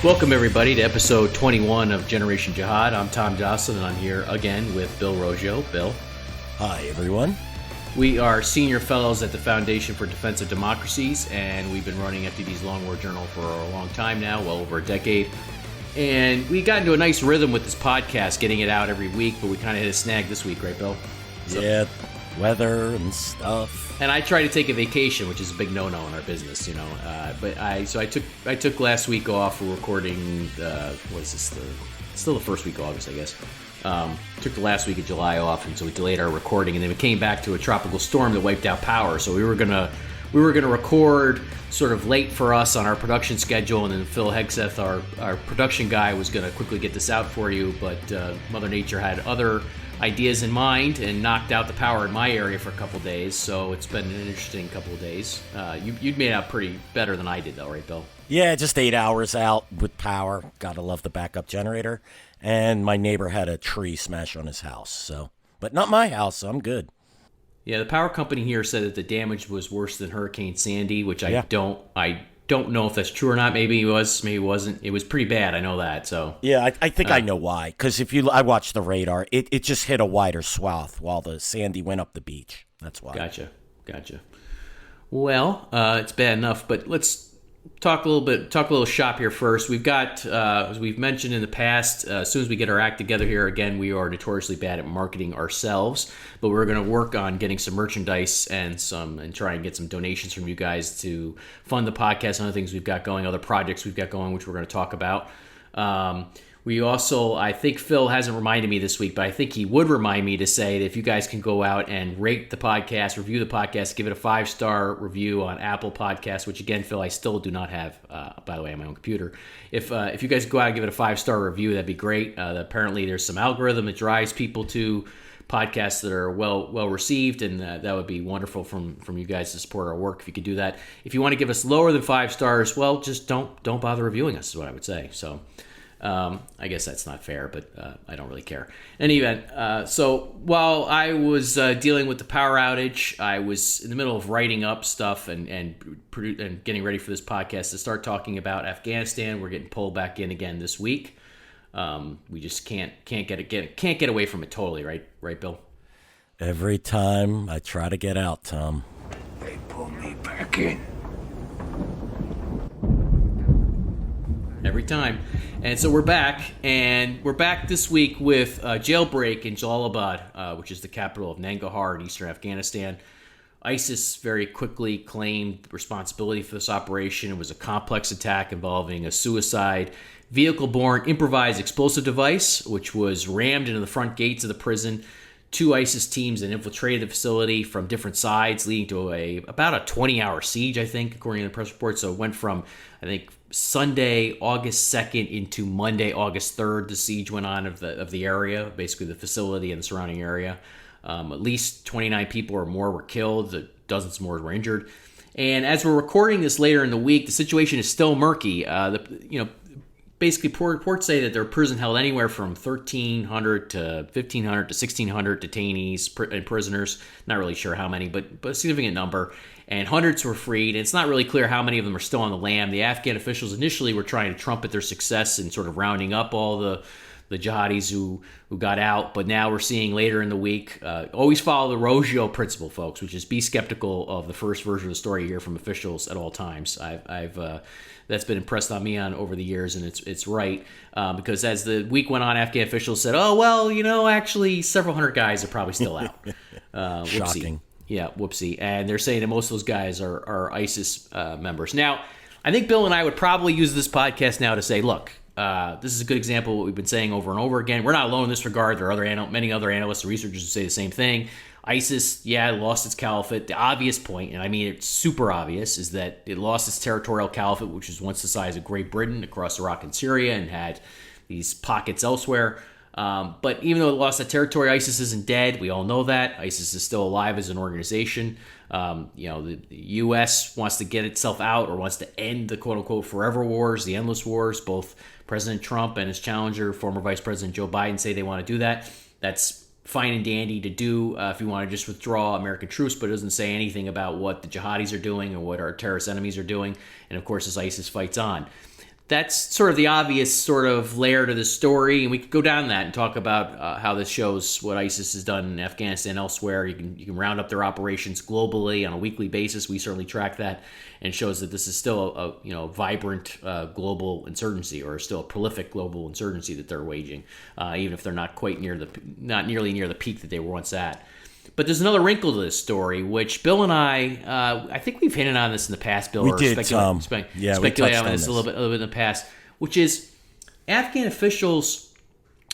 Welcome, everybody, to episode 21 of Generation Jihad. I'm Tom Joscelyn, and I'm here again with Bill Roggio. Bill. Hi, everyone. We are senior fellows at the Foundation for Defense of Democracies, and we've been running FDD's Long War Journal for a long time now, well over a decade. And we got into a nice rhythm with this podcast, getting it out every week, but we kind of hit a snag this week, right, Bill? Yeah, weather and stuff. And I try to take a vacation, which is a big no-no in our business, you know. But I took last week off for recording. What is this? Still the first week of August, I guess. Took the last week of July off, and so we delayed our recording. And then we came back to a tropical storm that wiped out power. So we were gonna record sort of late for us on our production schedule, and then Phil Hegseth, our production guy, was gonna quickly get this out for you. But Mother Nature had other ideas in mind and knocked out the power in my area for a couple of days, so it's been an interesting couple of days. You'd made out pretty better than I did, though, right, Bill? Yeah, just 8 hours out with power. Gotta love the backup generator. And my neighbor had a tree smash on his house, but not my house, so I'm good. Yeah, the power company here said that the damage was worse than Hurricane Sandy, which I don't know if that's true or not. Maybe it was, maybe it wasn't. It was pretty bad. I know that. So yeah, I think I know why. Because I watched the radar, it just hit a wider swath while the Sandy went up the beach. That's why. Gotcha. Well, it's bad enough, but let's talk a little shop here first. We've got, as we've mentioned in the past, as soon as we get our act together here again, we are notoriously bad at marketing ourselves, but we're going to work on getting some merchandise and try and get some donations from you guys to fund the podcast and other things we've got going, other projects we've got going, which we're going to talk about. We also, I think Phil hasn't reminded me this week, but I think he would remind me to say that if you guys can go out and rate the podcast, review the podcast, give it a 5-star review on Apple Podcasts, which again, Phil, I still do not have, by the way, on my own computer. If you guys go out and give it a 5-star review, that'd be great. Apparently there's some algorithm that drives people to podcasts that are well received, and that would be wonderful from you guys to support our work if you could do that. If you want to give us lower than 5 stars, well, just don't bother reviewing us is what I would say. So I guess that's not fair, but I don't really care. In any event, so while I was dealing with the power outage, I was in the middle of writing up stuff and getting ready for this podcast to start talking about Afghanistan. We're getting pulled back in again this week. We just can't get away from it totally, right, Bill? Every time I try to get out, Tom, they pull me back in. Every time. And so we're back this week with Jailbreak in Jalalabad, which is the capital of Nangarhar in eastern Afghanistan. ISIS very quickly claimed responsibility for this operation. It was a complex attack involving a suicide vehicle-borne improvised explosive device, which was rammed into the front gates of the prison. 2 ISIS teams that infiltrated the facility from different sides, leading to about a 20-hour siege, I think, according to the press report. So it went from, I think, Sunday, August 2nd into Monday, August 3rd. The siege went on of the area, basically the facility and the surrounding area. At least 29 people or more were killed. Dozens more were injured. And as we're recording this later in the week, the situation is still murky. Basically, reports say that their prison held anywhere from 1,300 to 1,500 to 1,600 detainees and prisoners. Not really sure how many, but a significant number. And hundreds were freed. And it's not really clear how many of them are still on the lam. The Afghan officials initially were trying to trumpet their success in sort of rounding up all the jihadis who got out. But now we're seeing later in the week, always follow the Roggio principle, folks, which is be skeptical of the first version of the story you hear from officials at all times. That's been impressed on me over the years, and it's right, because as the week went on, Afghan officials said, oh, well, actually several hundred guys are probably still out. Shocking. Yeah, whoopsie. And they're saying that most of those guys are ISIS members. Now, I think Bill and I would probably use this podcast now to say, look, this is a good example of what we've been saying over and over again. We're not alone in this regard. There are many other analysts and researchers who say the same thing. ISIS, lost its caliphate. The obvious point, and I mean it's super obvious, is that it lost its territorial caliphate, which was once the size of Great Britain across Iraq and Syria and had these pockets elsewhere. But even though it lost that territory, ISIS isn't dead. We all know that. ISIS is still alive as an organization. The U.S. wants to get itself out, or wants to end the quote-unquote forever wars, the endless wars. Both President Trump and his challenger, former Vice President Joe Biden, say they want to do that. That's fine and dandy to do if you want to just withdraw American troops, but it doesn't say anything about what the jihadis are doing or what our terrorist enemies are doing. And of course, as ISIS fights on. that's sort of the obvious sort of layer to the story, and we could go down that and talk about how this shows what ISIS has done in Afghanistan and elsewhere. You can round up their operations globally on a weekly basis. We certainly track that, and shows that this is still a vibrant global insurgency, or still a prolific global insurgency that they're waging, even if they're not nearly near the peak that they were once at. But there's another wrinkle to this story, which Bill and I think we've hinted on this in the past, Bill. We did. Speculated on this a little bit in the past, which is Afghan officials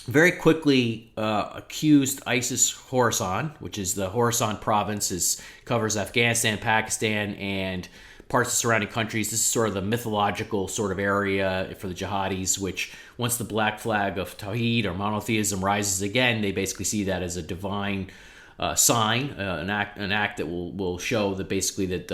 very quickly accused ISIS Khorasan, which is the Khorasan province, covers Afghanistan, Pakistan, and parts of surrounding countries. This is sort of the mythological sort of area for the jihadis, which once the black flag of Tawhid or monotheism rises again, they basically see that as a divine sign, an act that will show that basically that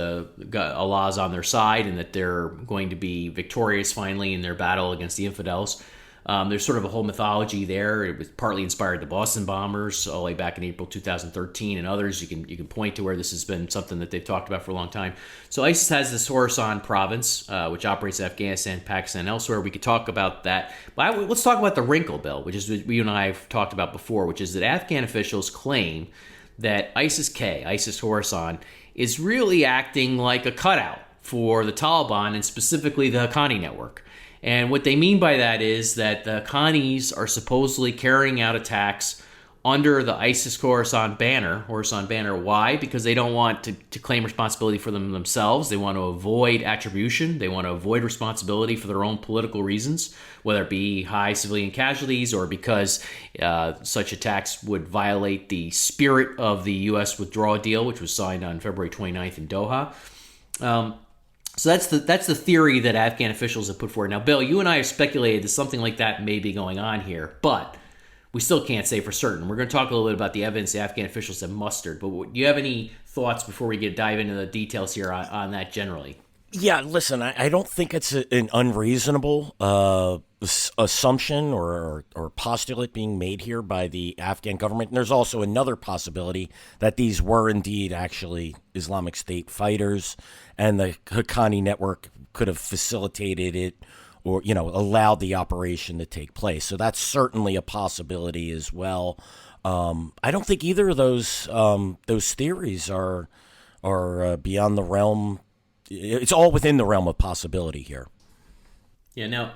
Allah is on their side and that they're going to be victorious finally in their battle against the infidels. There's sort of a whole mythology there. It was partly inspired the Boston bombers all the way back in April 2013, and others. You can point to where this has been something that they've talked about for a long time. So ISIS has this Khorasan province, which operates in Afghanistan, Pakistan, and elsewhere. We could talk about that. But let's talk about the wrinkle, Bill, which is what you and I have talked about before, which is that Afghan officials claim that ISIS Khorasan, is really acting like a cutout for the Taliban, and specifically the Haqqani network. And what they mean by that is that the Haqqanis are supposedly carrying out attacks under the ISIS Khorasan banner. Why? Because they don't want to claim responsibility for them themselves. They want to avoid attribution. They want to avoid responsibility for their own political reasons, whether it be high civilian casualties or because such attacks would violate the spirit of the U.S. withdrawal deal, which was signed on February 29th in Doha. So that's the theory that Afghan officials have put forward. Now, Bill, you and I have speculated that something like that may be going on here, but we still can't say for certain. We're going to talk a little bit about the evidence the Afghan officials have mustered, but do you have any thoughts before we dive into the details here on that generally? Yeah, listen, I don't think it's an unreasonable assumption or postulate being made here by the Afghan government. And there's also another possibility that these were indeed actually Islamic State fighters, and the Haqqani network could have facilitated it or, allowed the operation to take place. So that's certainly a possibility as well. I don't think either of those theories are beyond the realm. It's all within the realm of possibility here. Yeah. Now,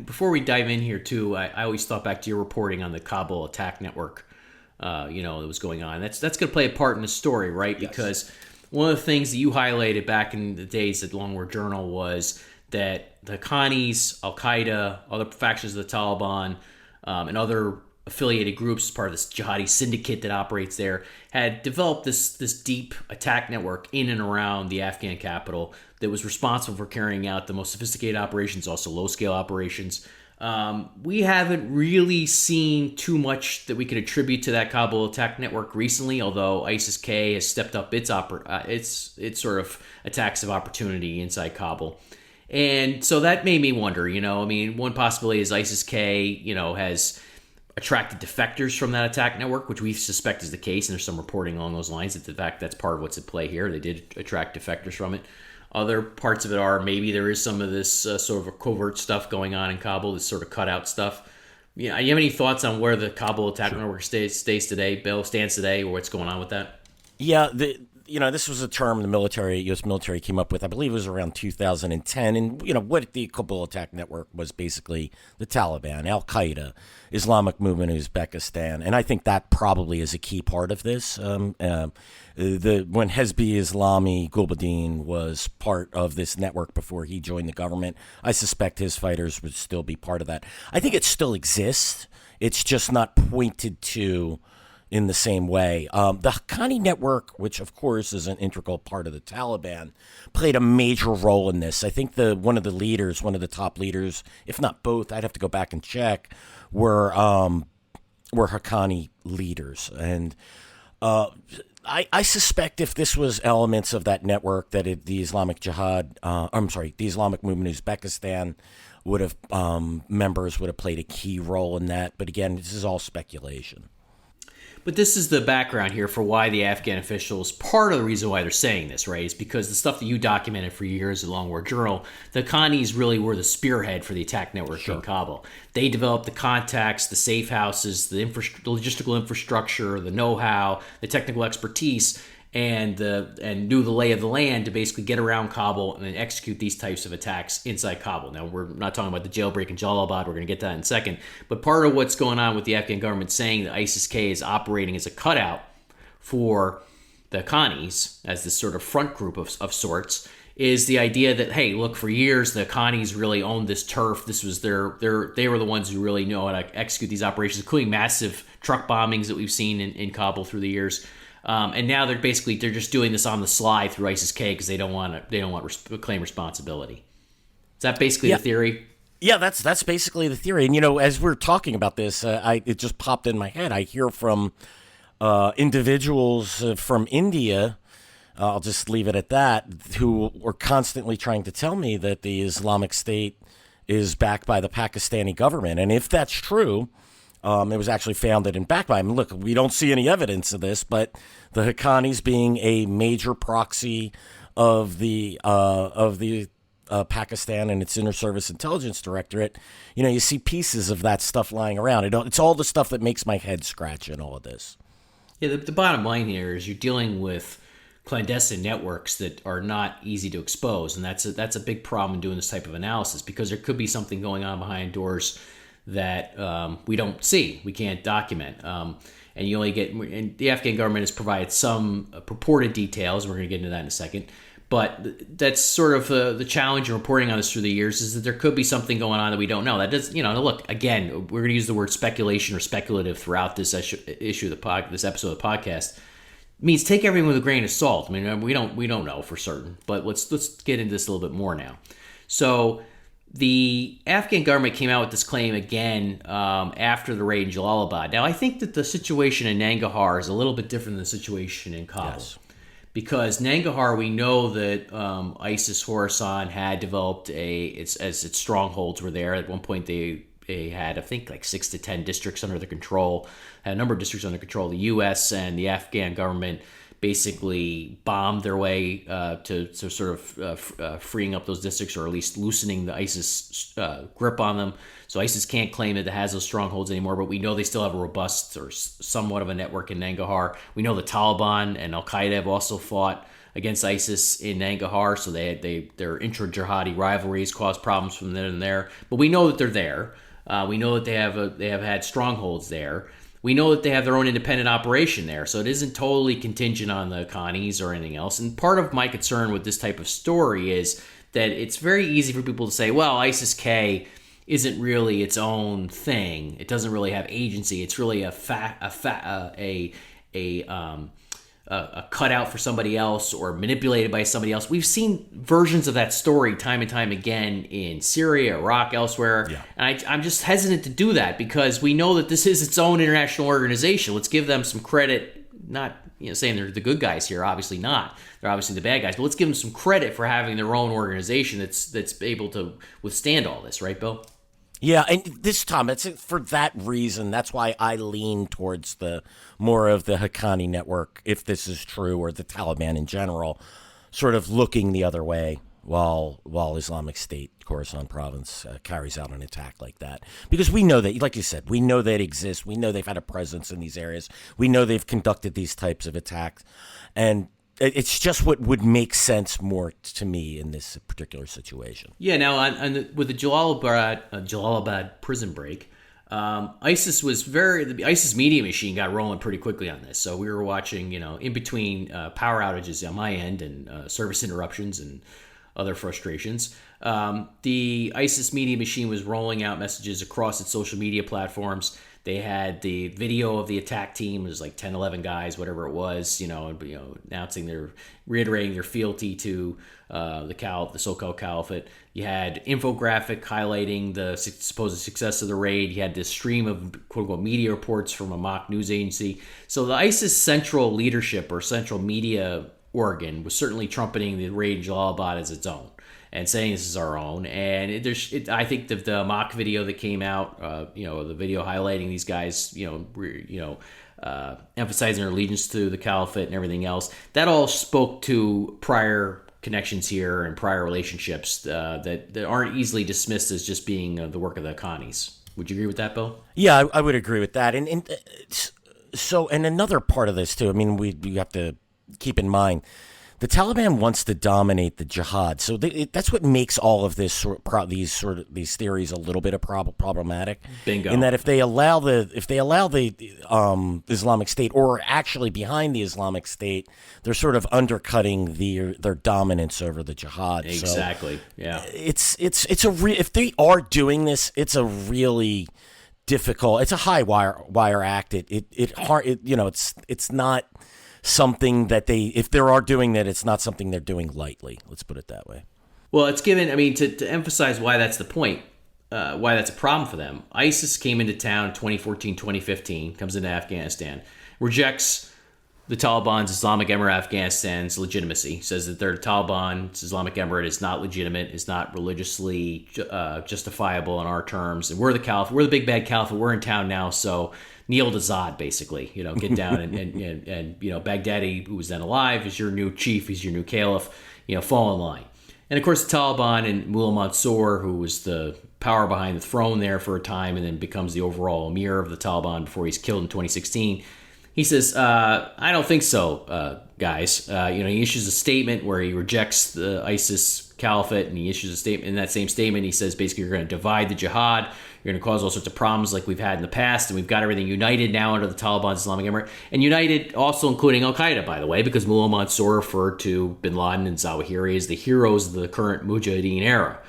before we dive in here too, I always thought back to your reporting on the Kabul attack network. That was going on. That's going to play a part in the story, right? Yes. Because one of the things that you highlighted back in the days at Long War Journal was that the Haqqanis, Al Qaeda, other factions of the Taliban, and other affiliated groups as part of this jihadi syndicate that operates there had developed this deep attack network in and around the Afghan capital that was responsible for carrying out the most sophisticated operations, also low-scale operations. We haven't really seen too much that we could attribute to that Kabul attack network recently, although ISIS-K has stepped up its sort of attacks of opportunity inside Kabul. And so that made me wonder, one possibility is ISIS-K, has attracted defectors from that attack network, which we suspect is the case, and there's some reporting along those lines that in fact that's part of what's at play here. They did attract defectors from it. Other parts of it are maybe there is some of this sort of a covert stuff going on in Kabul, this sort of cutout stuff. You have any thoughts on where the Kabul attack network stays today, Bill, stands today, or what's going on with that? Yeah, this was a term the U.S. military came up with. I believe it was around 2010. And, what the Kabul attack network was basically the Taliban, Al Qaeda, Islamic movement in Uzbekistan. And I think that probably is a key part of this. When Hezbi Islami Gulbuddin was part of this network before he joined the government, I suspect his fighters would still be part of that. I think it still exists. It's just not pointed to in the same way. The Haqqani network, which of course is an integral part of the Taliban, played a major role in this. I think one of the top leaders, if not both, I'd have to go back and check, were Haqqani leaders. And I suspect if this was elements of that network, that the Islamic Jihad, the Islamic movement in Uzbekistan would have, members would have played a key role in that. But again, this is all speculation. But this is the background here for why the Afghan officials, part of the reason why they're saying this, right, is because the stuff that you documented for years in the Long War Journal, the Haqqanis really were the spearhead for the attack network in Kabul. They developed the contacts, the safe houses, the logistical infrastructure, the know-how, the technical expertise, and knew the lay of the land to basically get around Kabul and then execute these types of attacks inside Kabul. Now, we're not talking about the jailbreak in Jalalabad. We're going to get to that in a second. But part of what's going on with the Afghan government saying that ISIS-K is operating as a cutout for the Haqqanis, as this sort of front group of sorts, is the idea that, hey, look, for years, the Haqqanis really owned this turf. This was they were the ones who really know how to execute these operations, including massive truck bombings that we've seen in Kabul through the years. And now they're just doing this on the sly through ISIS-K because they don't want to claim responsibility. Is that basically the theory? Yeah, that's basically the theory. And as we're talking about this, it just popped in my head. I hear from individuals from India. I'll just leave it at that, who were constantly trying to tell me that the Islamic State is backed by the Pakistani government, and if that's true. It was actually founded and backed by him. Look, we don't see any evidence of this, but the Haqqanis being a major proxy of the Pakistan and its Inter-Service Intelligence Directorate, you see pieces of that stuff lying around. It's all the stuff that makes my head scratch in all of this. Yeah, the bottom line here is you're dealing with clandestine networks that are not easy to expose, and that's a big problem in doing this type of analysis because there could be something going on behind doors that we don't see, we can't document, and you only get. And the Afghan government has provided some purported details. We're going to get into that in a second, but that's sort of the challenge in reporting on this through the years is that there could be something going on that we don't know. That does, look, again, we're going to use the word speculation or speculative throughout this issue of this episode of the podcast. It means take everything with a grain of salt. I mean, we don't know for certain, but let's get into this a little bit more now. So. The Afghan government came out with this claim again after the raid in Jalalabad. Now, I think that the situation in Nangarhar is a little bit different than the situation in Kabul. Yes. Because Nangarhar, we know that ISIS Khorasan had developed as its strongholds were there. At one point, they had, I think, like 6 to 10 districts under their control, had a number of districts under control. The U.S. and the Afghan government basically bombed their way to sort of freeing up those districts, or at least loosening the ISIS grip on them. So ISIS can't claim that it has those strongholds anymore, but we know they still have a robust or somewhat of a network in Nangarhar. We know the Taliban and Al-Qaeda have also fought against ISIS in Nangarhar, so their intra-jihadi rivalries cause problems from then and there. But we know that they're there. We know that they have had strongholds there. We know that they have their own independent operation there, so it isn't totally contingent on the Haqqanis or anything else. And part of my concern with this type of story is that it's very easy for people to say, well, ISIS-K isn't really its own thing. It doesn't really have agency. It's really a cutout for somebody else or manipulated by somebody else. We've seen versions of that story time and time again in Syria, Iraq, elsewhere. Yeah. And I'm just hesitant to do that because we know that this is its own international organization. Let's give them some credit, not saying they're the good guys here, obviously not. They're obviously the bad guys, but let's give them some credit for having their own organization that's able to withstand all this, right, Bill? Yeah, and this, Tom, it's for that reason. That's why I lean towards the more of the Haqqani network, if this is true, or the Taliban in general, sort of looking the other way while Islamic State, Khorasan province, carries out an attack like that. Because we know that, like you said, we know they exist. We know they've had a presence in these areas. We know they've conducted these types of attacks. And it's just what would make sense more to me in this particular situation. Yeah, now with the Jalalabad prison break, the ISIS media machine got rolling pretty quickly on this. So we were watching, in between power outages on my end and service interruptions and other frustrations. The ISIS media machine was rolling out messages across its social media platforms. They had the video of the attack team. It was like 10, 11 guys, whatever it was, reiterating their fealty to the so-called caliphate. You had infographic highlighting the supposed success of the raid. You had this stream of quote-unquote media reports from a mock news agency. So the ISIS central leadership or central media organ was certainly trumpeting the raid in Jalalabad as its own. and saying this is our own. And I think the mock video that came out, the video highlighting these guys, emphasizing their allegiance to the caliphate and everything else, that all spoke to prior connections here and prior relationships that aren't easily dismissed as just being the work of the Haqqanis. Would you agree with that, Bill? Yeah, I would agree with that. And another part of this too. I mean, we have to keep in mind the Taliban wants to dominate the jihad, so that's what makes all of this these theories a little bit problematic. Bingo. In that if they allow the Islamic State, or actually behind the Islamic State, they're sort of undercutting their dominance over the jihad. Exactly. So yeah. If they are doing this, it's a really difficult. It's a high wire act. It's not something that if they are doing that, it's not something they're doing lightly. Let's put it that way. Well, it's given, to emphasize why that's the point, why that's a problem for them. ISIS came into town 2014, 2015, comes into Afghanistan, rejects the Taliban's Islamic Emirate Afghanistan's legitimacy, says that their Taliban's Islamic Emirate is not legitimate, is not religiously justifiable in our terms, and we're the caliphate, we're the big bad caliphate, we're in town now, so kneel to Zod, basically, get down and Baghdadi, who was then alive, is your new chief, he's your new caliph, fall in line. And of course, the Taliban and Mullah Mansour, who was the power behind the throne there for a time and then becomes the overall emir of the Taliban before he's killed in 2016, he says, I don't think so, guys. He issues a statement where he rejects the ISIS caliphate, and he issues a statement. In that same statement, he says basically you're going to divide the jihad, you're going to cause all sorts of problems like we've had in the past, and we've got everything united now under the Taliban's Islamic Emirate, and united also including Al-Qaeda, by the way, because Mullah Mansour referred to bin Laden and Zawahiri as the heroes of the current Mujahideen era.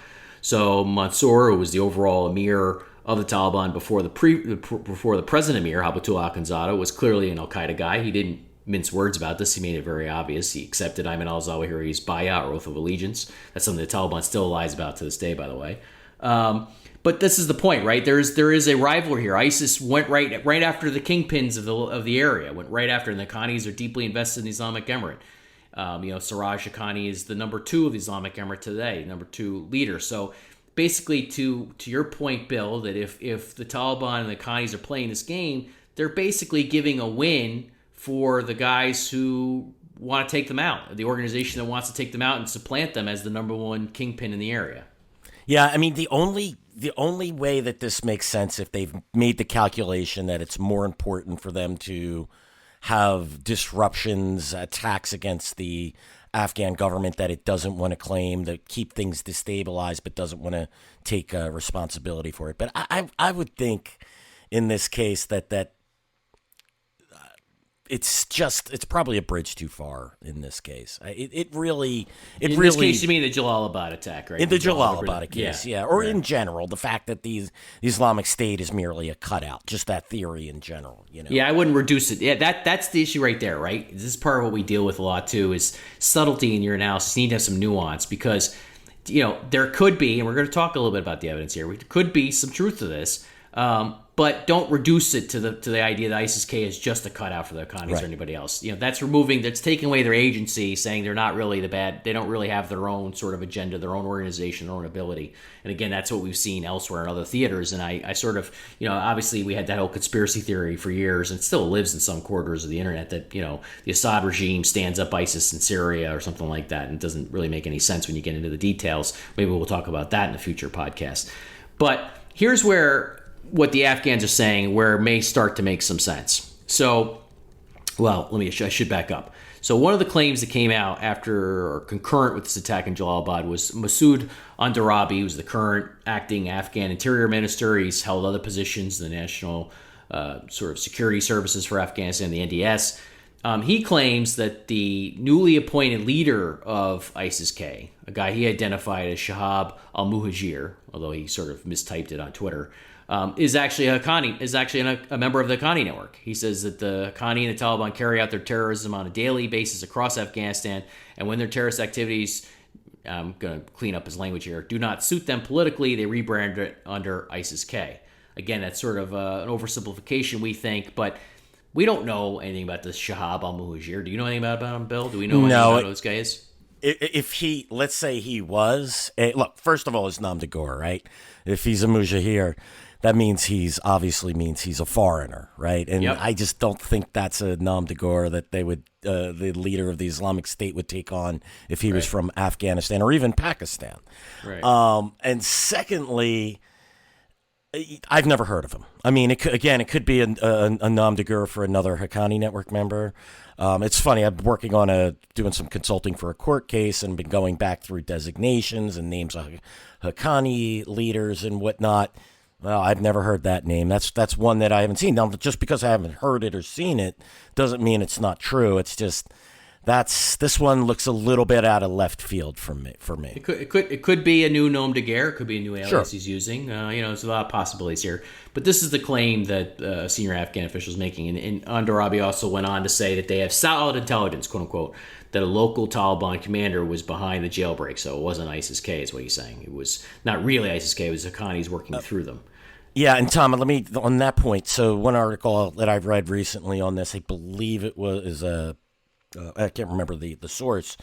So Mansour, who was the overall emir of the Taliban before the present emir, Habatullah Akhundzada, was clearly an Al-Qaeda guy. He didn't mince words about this. He made it very obvious. He accepted Ayman al-Zawahiri's bay'ah, or oath of allegiance. That's something the Taliban still lies about to this day, by the way. But this is the point, right? There is a rivalry here. ISIS went right after the kingpins of the area, went right after, and the Haqqanis are deeply invested in the Islamic Emirate. Siraj Haqqani is the number 2 of the Islamic Emirate today, number 2 leader. So basically, to your point, Bill, that if the Taliban and the Haqqanis are playing this game, they're basically giving a win for the guys who want to take them out, the organization that wants to take them out and supplant them as the number 1 kingpin in the area. Yeah, I mean, the only way that this makes sense, if they've made the calculation that it's more important for them to have disruptions, attacks against the Afghan government that it doesn't want to claim, to keep things destabilized, but doesn't want to take responsibility for it. But I would think in this case that it's probably a bridge too far in this case. In this case, you mean the Jalalabad attack, right? In the Jalalabad case, yeah. Or right. In general, the fact that the Islamic State is merely a cutout, just that theory in general, Yeah, I wouldn't reduce it. Yeah, that's the issue right there, right? This is part of what we deal with a lot too, is subtlety in your analysis. You need to have some nuance, because there could be, and we're going to talk a little bit about the evidence here, there could be some truth to this, but don't reduce it to the idea that ISIS-K is just a cutout for the Haqqanis right. or anybody else. That's taking away their agency, saying they're not really they don't really have their own sort of agenda, their own organization, their own ability. And again, that's what we've seen elsewhere in other theaters. And I sort of, obviously we had that whole conspiracy theory for years, and it still lives in some quarters of the internet, that, the Assad regime stands up ISIS in Syria or something like that. And it doesn't really make any sense when you get into the details. Maybe we'll talk about that in a future podcast. But here's where what the Afghans are saying, where it may start to make some sense. So, I should back up. So one of the claims that came out after or concurrent with this attack in Jalalabad was Masoud Andarabi, who's the current acting Afghan interior minister. He's held other positions in the National sort of Security Services for Afghanistan, the NDS. He claims that the newly appointed leader of ISIS-K, a guy he identified as Shahab al-Muhajir, although he sort of mistyped it on Twitter, is actually a member of the Haqqani network. He says that the Haqqani and the Taliban carry out their terrorism on a daily basis across Afghanistan, and when their terrorist activities, I'm going to clean up his language here, do not suit them politically, they rebrand it under ISIS-K. Again, that's sort of an oversimplification, we think, but we don't know anything about this Shahab al-Muhajir. Do you know anything about him, Bill? Do we know anything about who this guy is? if he, let's say he was, look, first of all, it's Nam Tagore, right? If he's a mujahir, that means means he's a foreigner, right? And Yep. I just don't think that's a Nam Tagore that they would, the leader of the Islamic State would take on if he was Right. from Afghanistan or even Pakistan. Right. And secondly, I've never heard of him. I mean, it could be a nom de guerre for another Haqqani network member. It's funny. I'm working on doing some consulting for a court case and been going back through designations and names of Haqqani leaders and whatnot. Well, I've never heard that name. That's one that I haven't seen. Now, just because I haven't heard it or seen it doesn't mean it's not true. It's just this one looks a little bit out of left field for me. It could be a new nom de guerre. It could be a new alias Sure. he's using. There's a lot of possibilities here. But this is the claim that a senior Afghan official is making. And Andarabi also went on to say that they have solid intelligence, quote unquote, that a local Taliban commander was behind the jailbreak. So it wasn't ISIS-K is what he's saying. It was not really ISIS-K. It was Haqqanis working through them. Yeah, and Tom, let me on that point. So one article that I've read recently on this, I believe it was I can't remember the source.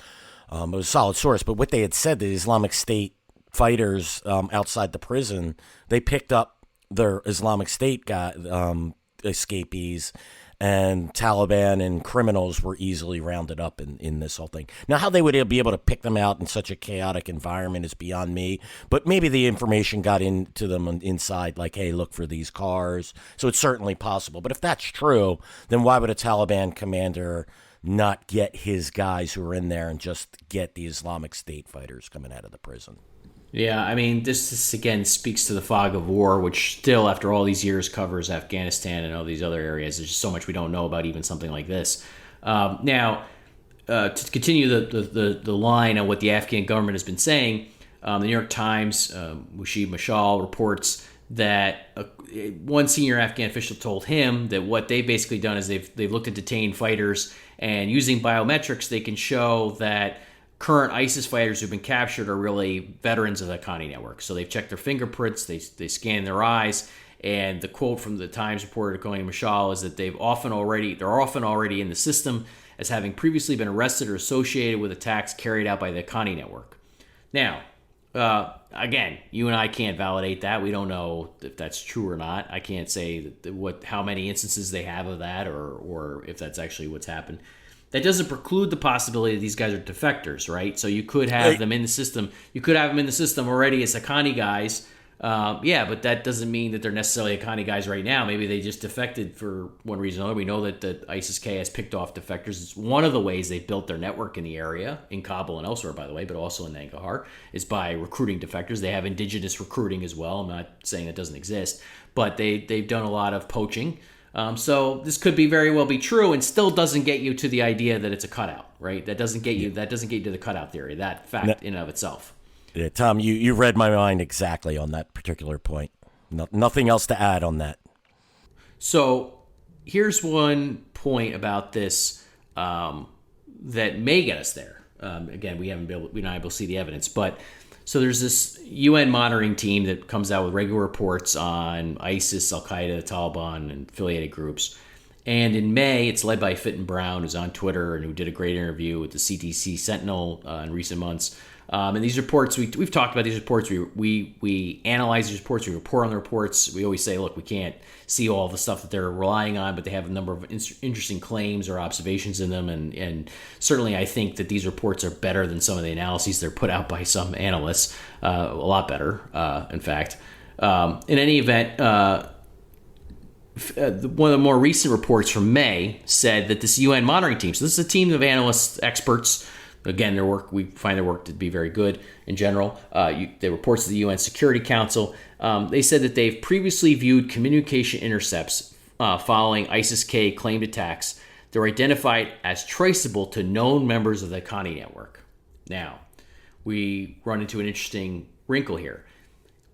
It was a solid source, but what they had said, the Islamic State fighters outside the prison, they picked up their Islamic State escapees, and Taliban and criminals were easily rounded up in this whole thing. Now, how they would be able to pick them out in such a chaotic environment is beyond me, but maybe the information got into them inside, like, hey, look for these cars. So it's certainly possible. But if that's true, then why would a Taliban commander not get his guys who are in there and just get the Islamic State fighters coming out of the prison? Yeah, I mean, this again speaks to the fog of war, which still, after all these years, covers Afghanistan and all these other areas. There's just so much we don't know about even something like this. Now, to continue the line on what the Afghan government has been saying, the New York Times, Mushib Mashal reports that one senior Afghan official told him that what they've basically done is they've looked at detained fighters, and using biometrics, they can show that current ISIS fighters who've been captured are really veterans of the Haqqani network. So they've checked their fingerprints, they scan their eyes, and the quote from the Times reporter according to Mashal is that they're often already in the system as having previously been arrested or associated with attacks carried out by the Haqqani network. Now, again, you and I can't validate that. We don't know if that's true or not. I can't say how many instances they have of that or if that's actually what's happened. That doesn't preclude the possibility that these guys are defectors, right? So you could have them in the system. You could have them in the system already as Haqqani guys. But that doesn't mean that they're necessarily Haqqani guys right now. Maybe they just defected for one reason or another. We know that ISIS-K has picked off defectors. It's one of the ways they've built their network in the area, in Kabul and elsewhere, by the way, but also in Nangarhar, is by recruiting defectors. They have indigenous recruiting as well. I'm not saying it doesn't exist, but they've done a lot of poaching. So this could very well be true, and still doesn't get you to the idea that it's a cutout, right? That doesn't get you to the cutout theory. That fact in and of itself. Yeah, Tom, you read my mind exactly on that particular point. Nothing else to add on that. So here's one point about this that may get us there. Again, we're not able to see the evidence, but so there's this UN monitoring team that comes out with regular reports on ISIS, Al Qaeda, the Taliban, and affiliated groups. And in May, it's led by Fitton Brown, who's on Twitter and who did a great interview with the CTC Sentinel in recent months. And these reports, we've talked about these reports. We analyze these reports. We report on the reports. We always say, look, we can't see all the stuff that they're relying on, but they have a number of interesting claims or observations in them. And certainly I think that these reports are better than some of the analyses that are put out by some analysts, a lot better, in fact. In any event, one of the more recent reports from May said that this UN monitoring team, so this is a team of analysts, experts. Again, we find their work to be very good in general. They reports to the UN Security Council. They said that they've previously viewed communication intercepts following ISIS-K claimed attacks. They're identified as traceable to known members of the Haqqani network. Now, we run into an interesting wrinkle here.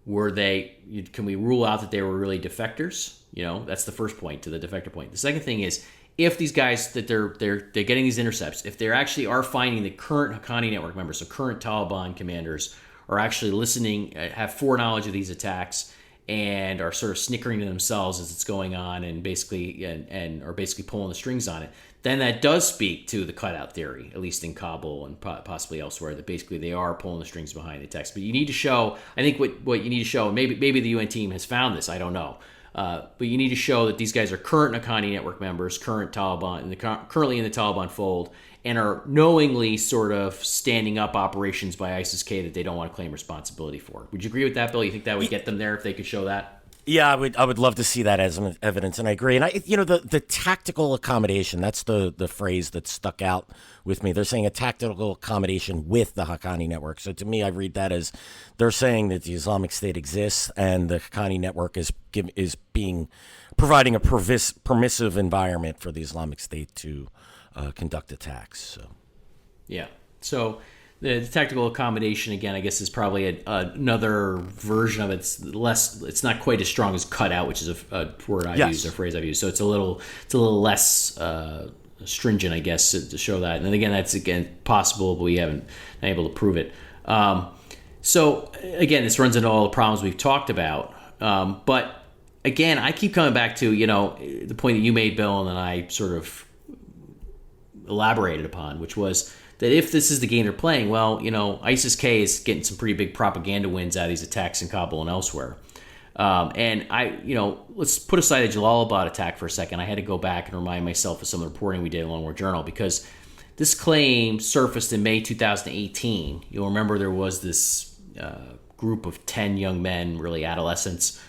Can we rule out that they were really defectors? That's the first point to the defector point. The second thing is, if these guys that they're getting these intercepts, if they actually are finding the current Haqqani network members, so current Taliban commanders, are actually listening, have foreknowledge of these attacks, and are sort of snickering to themselves as it's going on, and basically are basically pulling the strings on it, then that does speak to the cutout theory, at least in Kabul and possibly elsewhere, that basically they are pulling the strings behind the text. But you need to show, I think what you need to show, and maybe the UN team has found this, I don't know, but you need to show that these guys are current Haqqani network members, current Taliban, currently in the Taliban fold, and are knowingly sort of standing up operations by ISIS-K that they don't want to claim responsibility for. Would you agree with that, Bill? You think that would get them there if they could show that? Yeah, I would love to see that as evidence, and I agree. And the tactical accommodation, that's the phrase that stuck out with me. They're saying a tactical accommodation with the Haqqani network. So to me, I read that as they're saying that the Islamic State exists and the Haqqani network is providing a permissive environment for the Islamic State to conduct attacks. So, yeah. So the tactical accommodation, again, I guess is probably another version of it. It's not quite as strong as cutout, which is a word I've used, a phrase I've used. So it's a little less stringent, I guess, to show that. And then again, that's possible, but we haven't been able to prove it. So again, this runs into all the problems we've talked about. But again, I keep coming back to the point that you made, Bill, and then I sort of elaborated upon, which was that if this is the game they're playing, well, ISIS-K is getting some pretty big propaganda wins out of these attacks in Kabul and elsewhere. And let's put aside the Jalalabad attack for a second. I had to go back and remind myself of some of the reporting we did in Lone War Journal, because this claim surfaced in May 2018. You'll remember there was this group of 10 young men, really adolescents,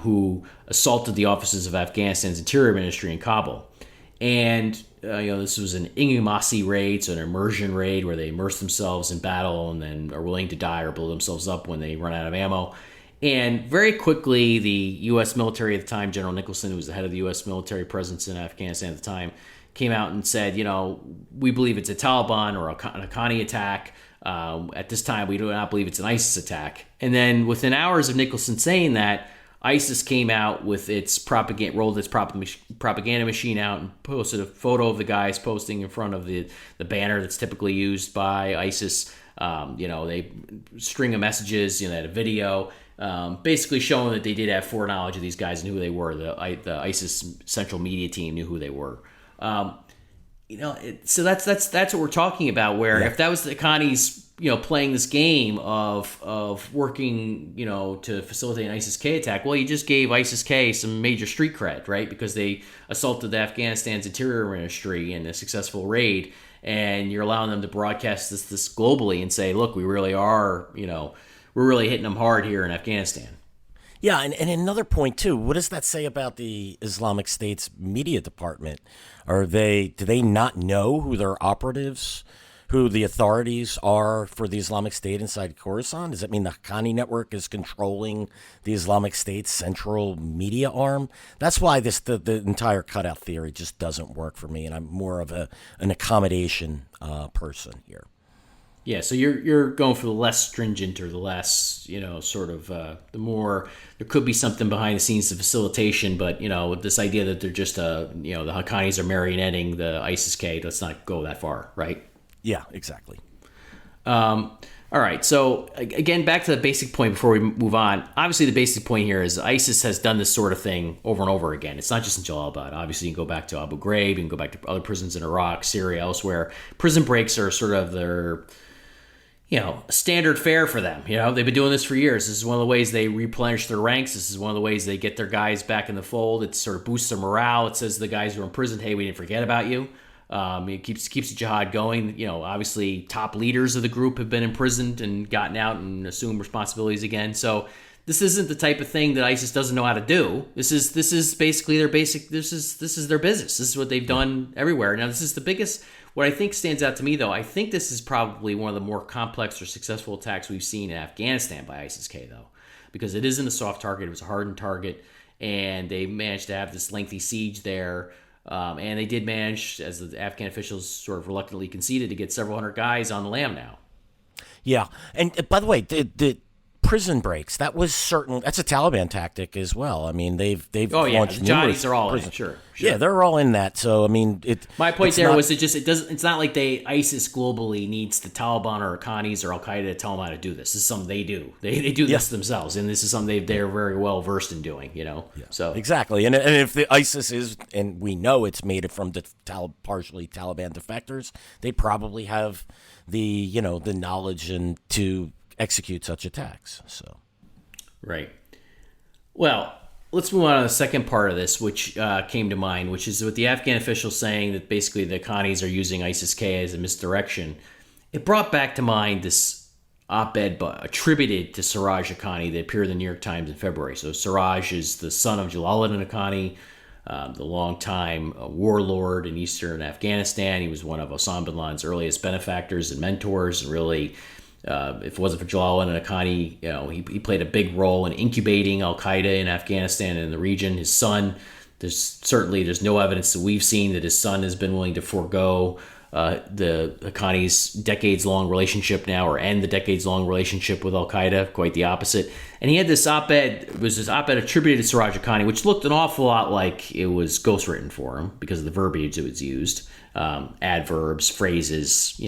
who assaulted the offices of Afghanistan's Interior Ministry in Kabul. And this was an Ingumasi raid, so an immersion raid where they immerse themselves in battle and then are willing to die or blow themselves up when they run out of ammo. And very quickly, the U.S. military at the time, General Nicholson, who was the head of the U.S. military presence in Afghanistan at the time, came out and said, we believe it's a Taliban or a Haqqani attack. At this time, we do not believe it's an ISIS attack. And then within hours of Nicholson saying that, ISIS came out with its rolled its propaganda machine out and posted a photo of the guys posting in front of the banner that's typically used by ISIS. They string of messages, they had a video, basically showing that they did have foreknowledge of these guys and who they were. The ISIS central media team knew who they were. So that's what we're talking about. Where if that was the Haqqanis, playing this game of working, to facilitate an ISIS-K attack, well, you just gave ISIS-K some major street cred, right? Because they assaulted Afghanistan's Interior Ministry in a successful raid, and you're allowing them to broadcast this globally and say, look, we really are, we're really hitting them hard here in Afghanistan. Yeah, and another point too. What does that say about the Islamic State's media department? Do they not know who their operatives, who the authorities are for the Islamic State inside Khorasan? Does that mean the Haqqani network is controlling the Islamic State's central media arm? That's why the entire cutout theory just doesn't work for me, and I'm more of an accommodation person here. Yeah, so you're going for the less stringent or the less, the more there could be something behind the scenes, the facilitation, but, this idea that they're just, the Haqqanis are marionetting the ISIS-K, let's not go that far, right? Yeah, exactly. All right, so again, back to the basic point before we move on. Obviously, the basic point here is ISIS has done this sort of thing over and over again. It's not just in Jalalabad. Obviously, you can go back to Abu Ghraib, you can go back to other prisons in Iraq, Syria, elsewhere. Prison breaks are sort of their standard fare for them. They've been doing this for years. This is one of the ways they replenish their ranks. This is one of the ways they get their guys back in the fold. It sort of boosts their morale. It says to the guys who are in prison, hey, we didn't forget about you. It keeps the jihad going. Obviously, top leaders of the group have been imprisoned and gotten out and assumed responsibilities again. So this isn't the type of thing that ISIS doesn't know how to do. This is basically their basic. This is their business. This is what they've done everywhere. Now, this is the biggest. What I think stands out to me, though, I think this is probably one of the more complex or successful attacks we've seen in Afghanistan by ISIS-K, though, because it isn't a soft target. It was a hardened target, and they managed to have this lengthy siege there. And they did manage, as the Afghan officials sort of reluctantly conceded, to get several hundred guys on the lam now. Yeah. And by the way, the prison breaks. That was certain. That's a Taliban tactic as well. I mean, they've Oh yeah, launched the numerous Johnnies are all in prison. it. Sure. Yeah, they're all in that. So I mean, My point it's there not- was it doesn't. It's not like ISIS globally needs the Taliban or Haqqanis or Al Qaeda to tell them how to do this. This is something they do. They do this themselves, and this is something they're very well versed in doing. So exactly. And if the ISIS is, and we know it's made from the partially Taliban defectors, they probably have the the knowledge and to execute such attacks. So. Right. Well, let's move on to the second part of this, which came to mind, which is with the Afghan officials saying that basically the Haqqanis are using ISIS-K as a misdirection. It brought back to mind this op-ed attributed to Siraj Haqqani that appeared in the New York Times in February. So Siraj is the son of Jalaluddin Haqqani, the longtime warlord in eastern Afghanistan. He was one of Osama bin Laden's earliest benefactors and mentors, and really... if it wasn't for Jalaluddin Haqqani, he played a big role in incubating Al Qaeda in Afghanistan and in the region. His son, there's no evidence that we've seen that his son has been willing to forego the Haqqani's decades-long relationship now, or end the decades-long relationship with Al Qaeda. Quite the opposite. And he had this op-ed. It was this op-ed attributed to Siraj Haqqani, which looked an awful lot like it was ghostwritten for him because of the verbiage that was used, adverbs, phrases,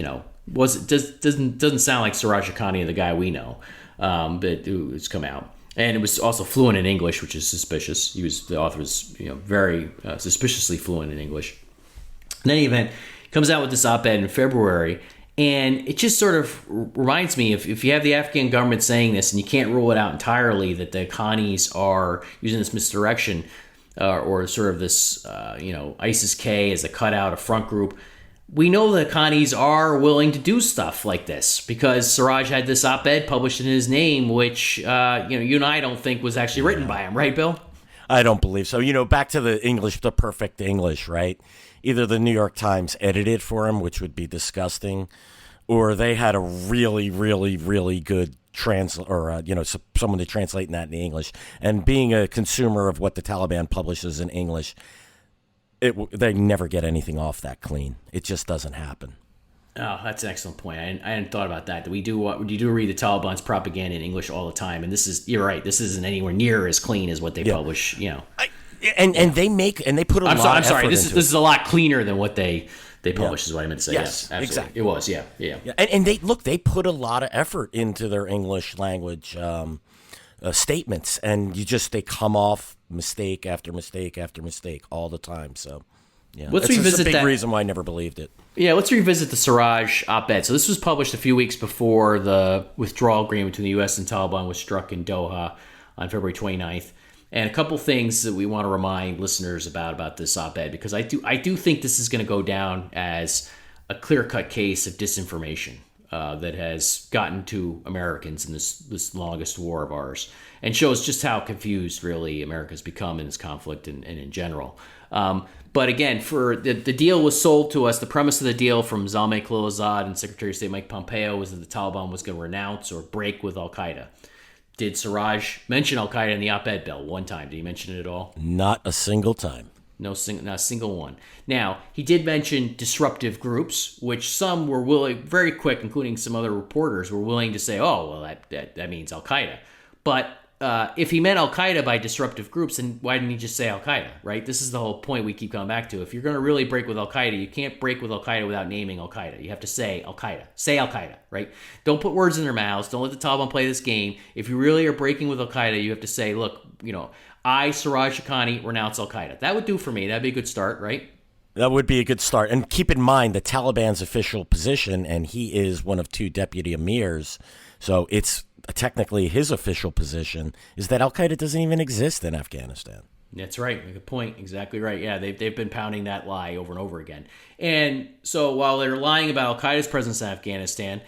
doesn't sound like Siraj Haqqani, the guy we know, but it's come out, and it was also fluent in English, which is suspicious. The author was very suspiciously fluent in English. In any event, he comes out with this op-ed in February, and it just sort of reminds me if you have the Afghan government saying this, and you can't rule it out entirely that the Haqqanis are using this misdirection or sort of this ISIS-K as a cutout, a front group. We know the Haqqanis are willing to do stuff like this because Siraj had this op-ed published in his name, which you and I don't think was actually written by him, right, Bill? I don't believe so. Back to the English, the perfect English, right? Either the New York Times edited for him, which would be disgusting, or they had a really, really, really good someone to translate that in English. And being a consumer of what the Taliban publishes in English, they never get anything off that clean. It just doesn't happen. Oh, that's an excellent point. I hadn't thought about that. We do read the Taliban's propaganda in English all the time, and you're right. This isn't anywhere near as clean as what they publish. And they put a lot of effort. I'm sorry. Into this is a lot cleaner than what they publish. Is what I meant to say. Yes, absolutely. exactly. It was. Yeah. And they put a lot of effort into their English language statements, and they come off mistake after mistake after mistake all the time. So, yeah, let's that's revisit a big that. reason why I never believed it. Yeah, let's revisit the Siraj op-ed. So this was published a few weeks before the withdrawal agreement between the U.S. and Taliban was struck in Doha on February 29th. And a couple things that we want to remind listeners about this op-ed, because I do think this is going to go down as a clear-cut case of disinformation that has gotten to Americans in this longest war of ours, and shows just how confused really America's become in this conflict and in general. But again, for the deal was sold to us. The premise of the deal from Zalmay Khalilzad and Secretary of State Mike Pompeo was that the Taliban was going to renounce or break with Al Qaeda. Did Siraj mention Al Qaeda in the op-ed, Bill? One time, did he mention it at all? Not a single time. Not a single one. Now, he did mention disruptive groups, which some were willing, very quick, including some other reporters, were willing to say, oh, well, that means Al Qaeda. But if he meant Al Qaeda by disruptive groups, then why didn't he just say Al Qaeda, right? This is the whole point we keep coming back to. If you're going to really break with Al Qaeda, you can't break with Al Qaeda without naming Al Qaeda. You have to say Al Qaeda. Say Al Qaeda, right? Don't put words in their mouths. Don't let the Taliban play this game. If you really are breaking with Al Qaeda, you have to say, look, I, Siraj Haqqani, renounce Al Qaeda. That would do for me. That'd be a good start, right? That would be a good start. And keep in mind the Taliban's official position, and he is one of two deputy emirs, so it's technically his official position, is that Al Qaeda doesn't even exist in Afghanistan. That's right. Good point. Exactly right. Yeah, they've been pounding that lie over and over again. And so while they're lying about Al Qaeda's presence in Afghanistan,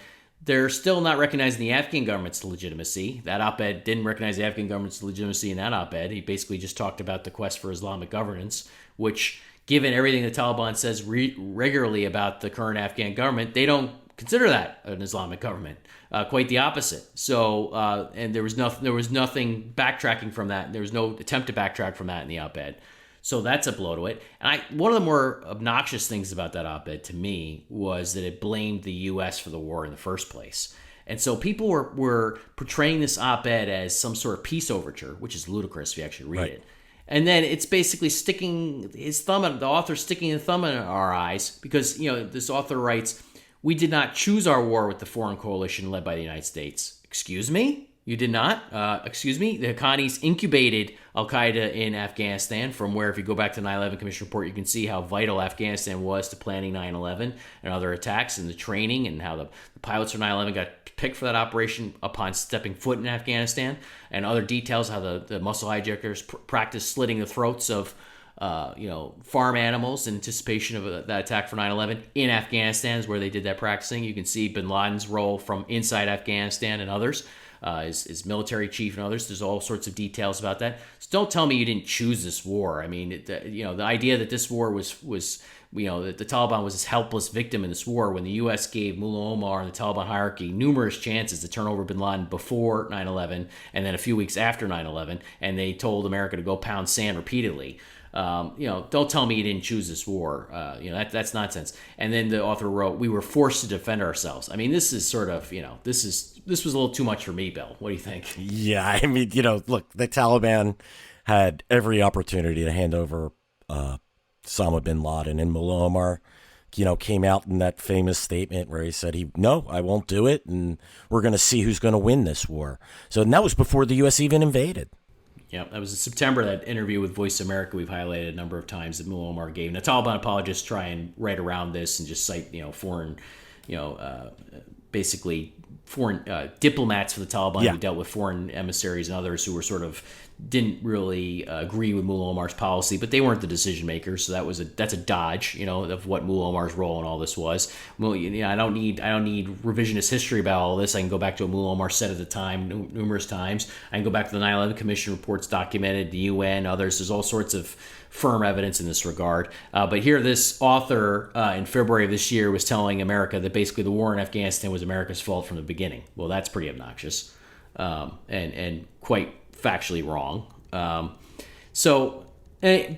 they're still not recognizing the Afghan government's legitimacy. That op-ed didn't recognize the Afghan government's legitimacy in that op-ed. He basically just talked about the quest for Islamic governance, which, given everything the Taliban says regularly about the current Afghan government, they don't consider that an Islamic government. Quite the opposite. So, and there was nothing backtracking from that. There was no attempt to backtrack from that in the op-ed. So that's a blow to it. And one of the more obnoxious things about that op-ed to me was that it blamed the U.S. for the war in the first place. And so people were portraying this op-ed as some sort of peace overture, which is ludicrous if you actually read it. And then it's basically the author sticking the thumb in our eyes because, this author writes, "We did not choose our war with the foreign coalition led by the United States." Excuse me? You did not? Excuse me? The Haqqanis incubated al-Qaeda in Afghanistan from where, if you go back to the 9/11 Commission report, you can see how vital Afghanistan was to planning 9/11 and other attacks and the training and how the pilots for 9/11 got picked for that operation upon stepping foot in Afghanistan, and other details how the muscle hijackers practiced slitting the throats of farm animals in anticipation of that attack for 9/11 in Afghanistan is where they did that practicing. You can see bin Laden's role from inside Afghanistan and others. His military chief and others. There's all sorts of details about that. So don't tell me you didn't choose this war. I mean, the idea that this war was that the Taliban was this helpless victim in this war when the U.S. gave Mullah Omar and the Taliban hierarchy numerous chances to turn over bin Laden before 9/11 and then a few weeks after 9/11, and they told America to go pound sand repeatedly. Don't tell me you didn't choose this war. That's nonsense. And then the author wrote, "We were forced to defend ourselves." I mean, this is sort of, this was a little too much for me, Bill. What do you think? Yeah, I mean, look, the Taliban had every opportunity to hand over Osama bin Laden, and Mullah Omar, came out in that famous statement where he said, "No, I won't do it, and we're going to see who's going to win this war." So and that was before the U.S. even invaded. Yeah, that was in September, that interview with Voice America we've highlighted a number of times that Mullah Omar gave. And the Taliban apologists try and write around this and just cite, foreign, basically foreign diplomats for the Taliban who dealt with foreign emissaries and others who were sort of didn't really agree with Mullah Omar's policy, but they weren't the decision makers. So that's a dodge, of what Mullah Omar's role in all this was. I don't need revisionist history about all this. I can go back to what Mullah Omar said at the time numerous times. I can go back to the 9/11 Commission reports documented, the UN, others. There's all sorts of firm evidence in this regard. But here, this author in February of this year was telling America that basically the war in Afghanistan was America's fault from the beginning. Well, that's pretty obnoxious and quite factually wrong.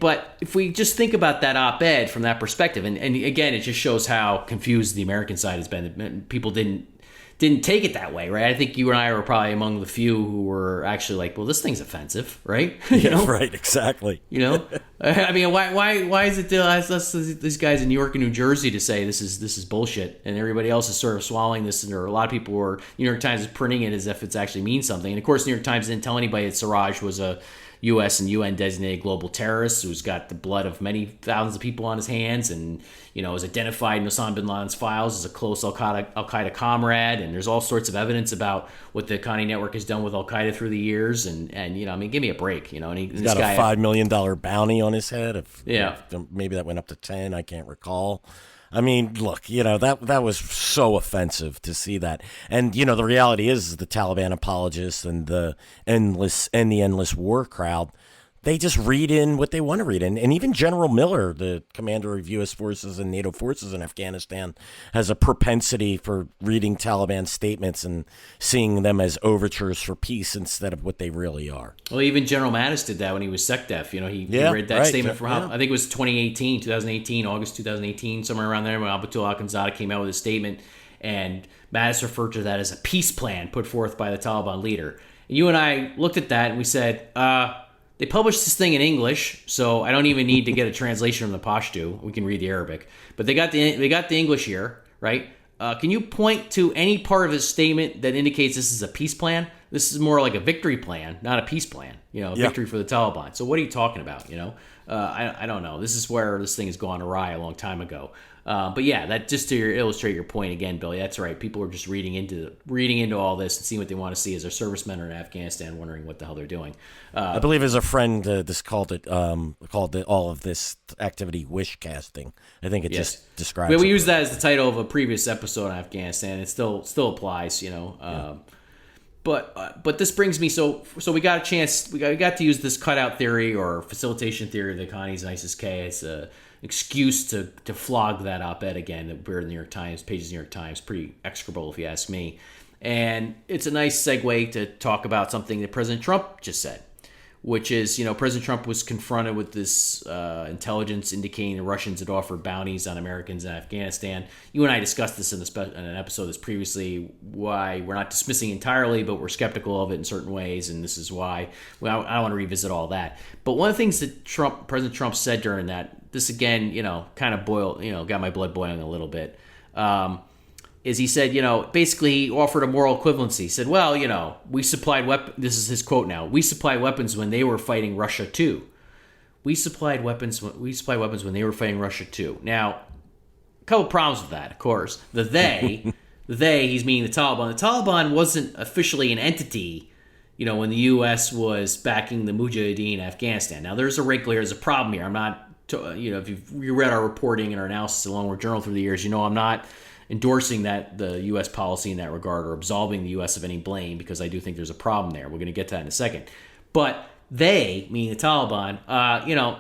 But if we just think about that op-ed from that perspective, and again, it just shows how confused the American side has been. People didn't take it that way, right? I think you and I were probably among the few who were actually like, well, this thing's offensive, right? Right, exactly. I mean, why is it us these guys in New York and New Jersey to say this is bullshit, and everybody else is sort of swallowing this, or a lot of people were, New York Times is printing it as if it's actually means something, and of course, New York Times didn't tell anybody that Siraj was a U.S. and UN designated global terrorist who's got the blood of many thousands of people on his hands, and is identified in Osama bin Laden's files as a close Al Qaeda comrade. And there's all sorts of evidence about what the Haqqani network has done with Al Qaeda through the years. And give me a break. And he's got a $5 million bounty on his head. Maybe that went up to 10. I can't recall. I mean, look, that was so offensive to see that. And, the reality is the Taliban apologists and the endless war crowd, they just read in what they want to read in. And even General Miller, the commander of U.S. forces and NATO forces in Afghanistan, has a propensity for reading Taliban statements and seeing them as overtures for peace instead of what they really are. Well, even General Mattis did that when he was SecDef. He read that statement from I think it was 2018, August 2018, somewhere around there, when Abatul Akhundzada came out with a statement, and Mattis referred to that as a peace plan put forth by the Taliban leader. And you and I looked at that and we said, they published this thing in English, so I don't even need to get a translation from the Pashto. We can read the Arabic, but they got the English here, right? Can you point to any part of his statement that indicates this is a peace plan? This is more like a victory plan, not a peace plan. Victory for the Taliban. So what are you talking about? I don't know. This is where this thing has gone awry a long time ago. But yeah, that just to illustrate your point again, Billy. That's right. People are just reading into all this and seeing what they want to see as their servicemen are in Afghanistan, wondering what the hell they're doing. I believe as a friend called all of this activity wish casting. I think it just describes. We used that as the title of a previous episode on Afghanistan. It still applies, But this brings me so we got a chance. We got to use this cutout theory or facilitation theory of the Haqqanis and ISIS-K as a excuse to flog that op-ed again that appeared in the New York Times, pages of the New York Times. Pretty execrable, if you ask me. And it's a nice segue to talk about something that President Trump just said, which is, President Trump was confronted with this intelligence indicating the Russians had offered bounties on Americans in Afghanistan. You and I discussed this in an episode that's previously, why we're not dismissing entirely, but we're skeptical of it in certain ways, and this is why. Well, I don't want to revisit all that. But one of the things that President Trump said during that, this again, kind of got my blood boiling a little bit, is he said, basically he offered a moral equivalency. He said, well, we supplied weapons. This is his quote now. We supplied weapons when they were fighting Russia too. We supplied weapons when they were fighting Russia too. Now, a couple problems with that, of course. The they, he's meaning the Taliban. The Taliban wasn't officially an entity, when the U.S. was backing the Mujahideen in Afghanistan. Now, there's a wrinkle here. There's a problem here. I'm not, if you've read our reporting and our analysis along with Journal through the years, I'm not endorsing the U.S. policy in that regard or absolving the U.S. of any blame, because I do think there's a problem there. We're going to get to that in a second. But they, meaning the Taliban,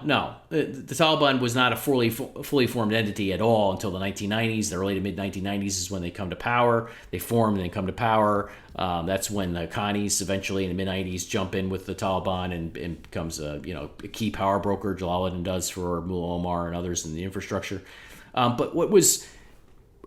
no. The Taliban was not a fully formed entity at all until the 1990s. The early to mid-1990s is when they come to power. They form and then come to power. That's when the Haqqanis eventually in the mid-90s jump in with the Taliban and becomes a key power broker. Jalalabad does for Mullah Omar and others in the infrastructure. But what was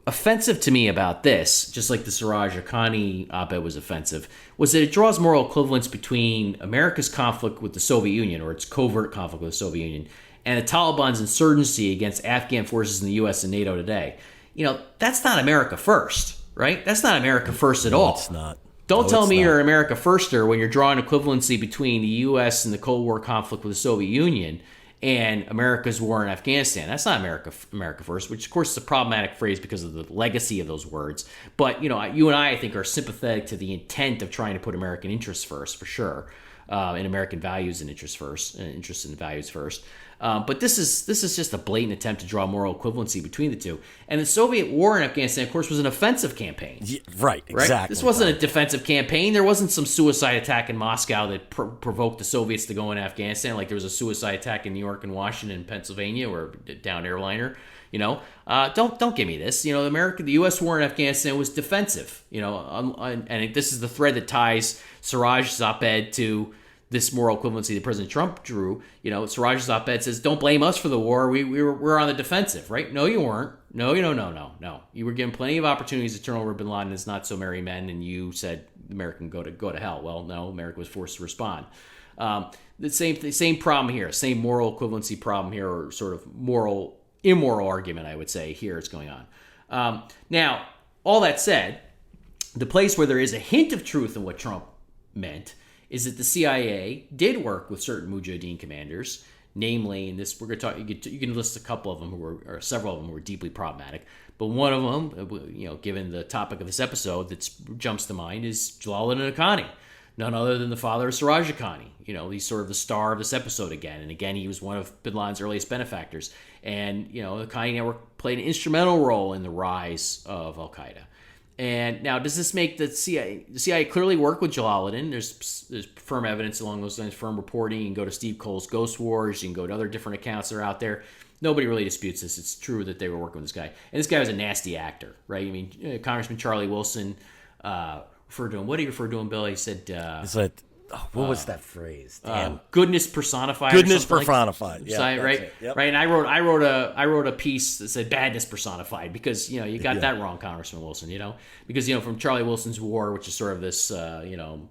offensive to me about this, just like the Siraj Haqqani op-ed was offensive, was that it draws moral equivalence between America's conflict with the Soviet Union, or its covert conflict with the Soviet Union, and the Taliban's insurgency against Afghan forces in the U.S. and NATO today. That's not America first, right? That's not America first at all. It's not. Don't tell me you're America firster when you're drawing equivalency between the U.S. and the Cold War conflict with the Soviet Union and America's war in Afghanistan. That's not America first, which of course is a problematic phrase because of the legacy of those words. But you and I think, are sympathetic to the intent of trying to put American interests first, for sure, and American values and interests first, and interests and values first. But this is just a blatant attempt to draw moral equivalency between the two. And the Soviet war in Afghanistan, of course, was an offensive campaign. Yeah, right, exactly. This wasn't a defensive campaign. There wasn't some suicide attack in Moscow that provoked the Soviets to go in Afghanistan, like there was a suicide attack in New York and Washington and Pennsylvania, or a downed airliner. Don't give me this. The U.S. war in Afghanistan was defensive. And this is the thread that ties Siraj's op-ed to this moral equivalency that President Trump drew. Siraj's op-ed says, don't blame us for the war. We're on the defensive, right? No, you weren't. No. You were given plenty of opportunities to turn over bin Laden and his not so merry men, and you said America can go to hell. Well, no, America was forced to respond. The same problem here, same moral equivalency problem here, or sort of immoral argument, I would say, here is going on. Now, all that said, the place where there is a hint of truth in what Trump meant is that the CIA did work with certain Mujahideen commanders, namely, in this, we're going to talk. You can list a couple of them or several of them who were deeply problematic, but one of them, given the topic of this episode, that jumps to mind is Jalalabad Haqqani, none other than the father of Siraj Haqqani. He's sort of the star of this episode again, and again, he was one of bin Laden's earliest benefactors, and the Haqqani network played an instrumental role in the rise of Al Qaeda. And now, does this make the CIA? The CIA clearly worked with Jalalabad. There's firm evidence along those lines, firm reporting. You can go to Steve Cole's Ghost Wars. You can go to other different accounts that are out there. Nobody really disputes this. It's true that they were working with this guy. And this guy was a nasty actor, right? I mean, Congressman Charlie Wilson referred to him. What did he refer to him, Bill? He said... what was that phrase? Damn. Goodness personified. Goodness personified. Yeah, right. Yep. Right. And I wrote a piece that said badness personified, because you got that wrong, Congressman Wilson. Because from Charlie Wilson's war, which is sort of this I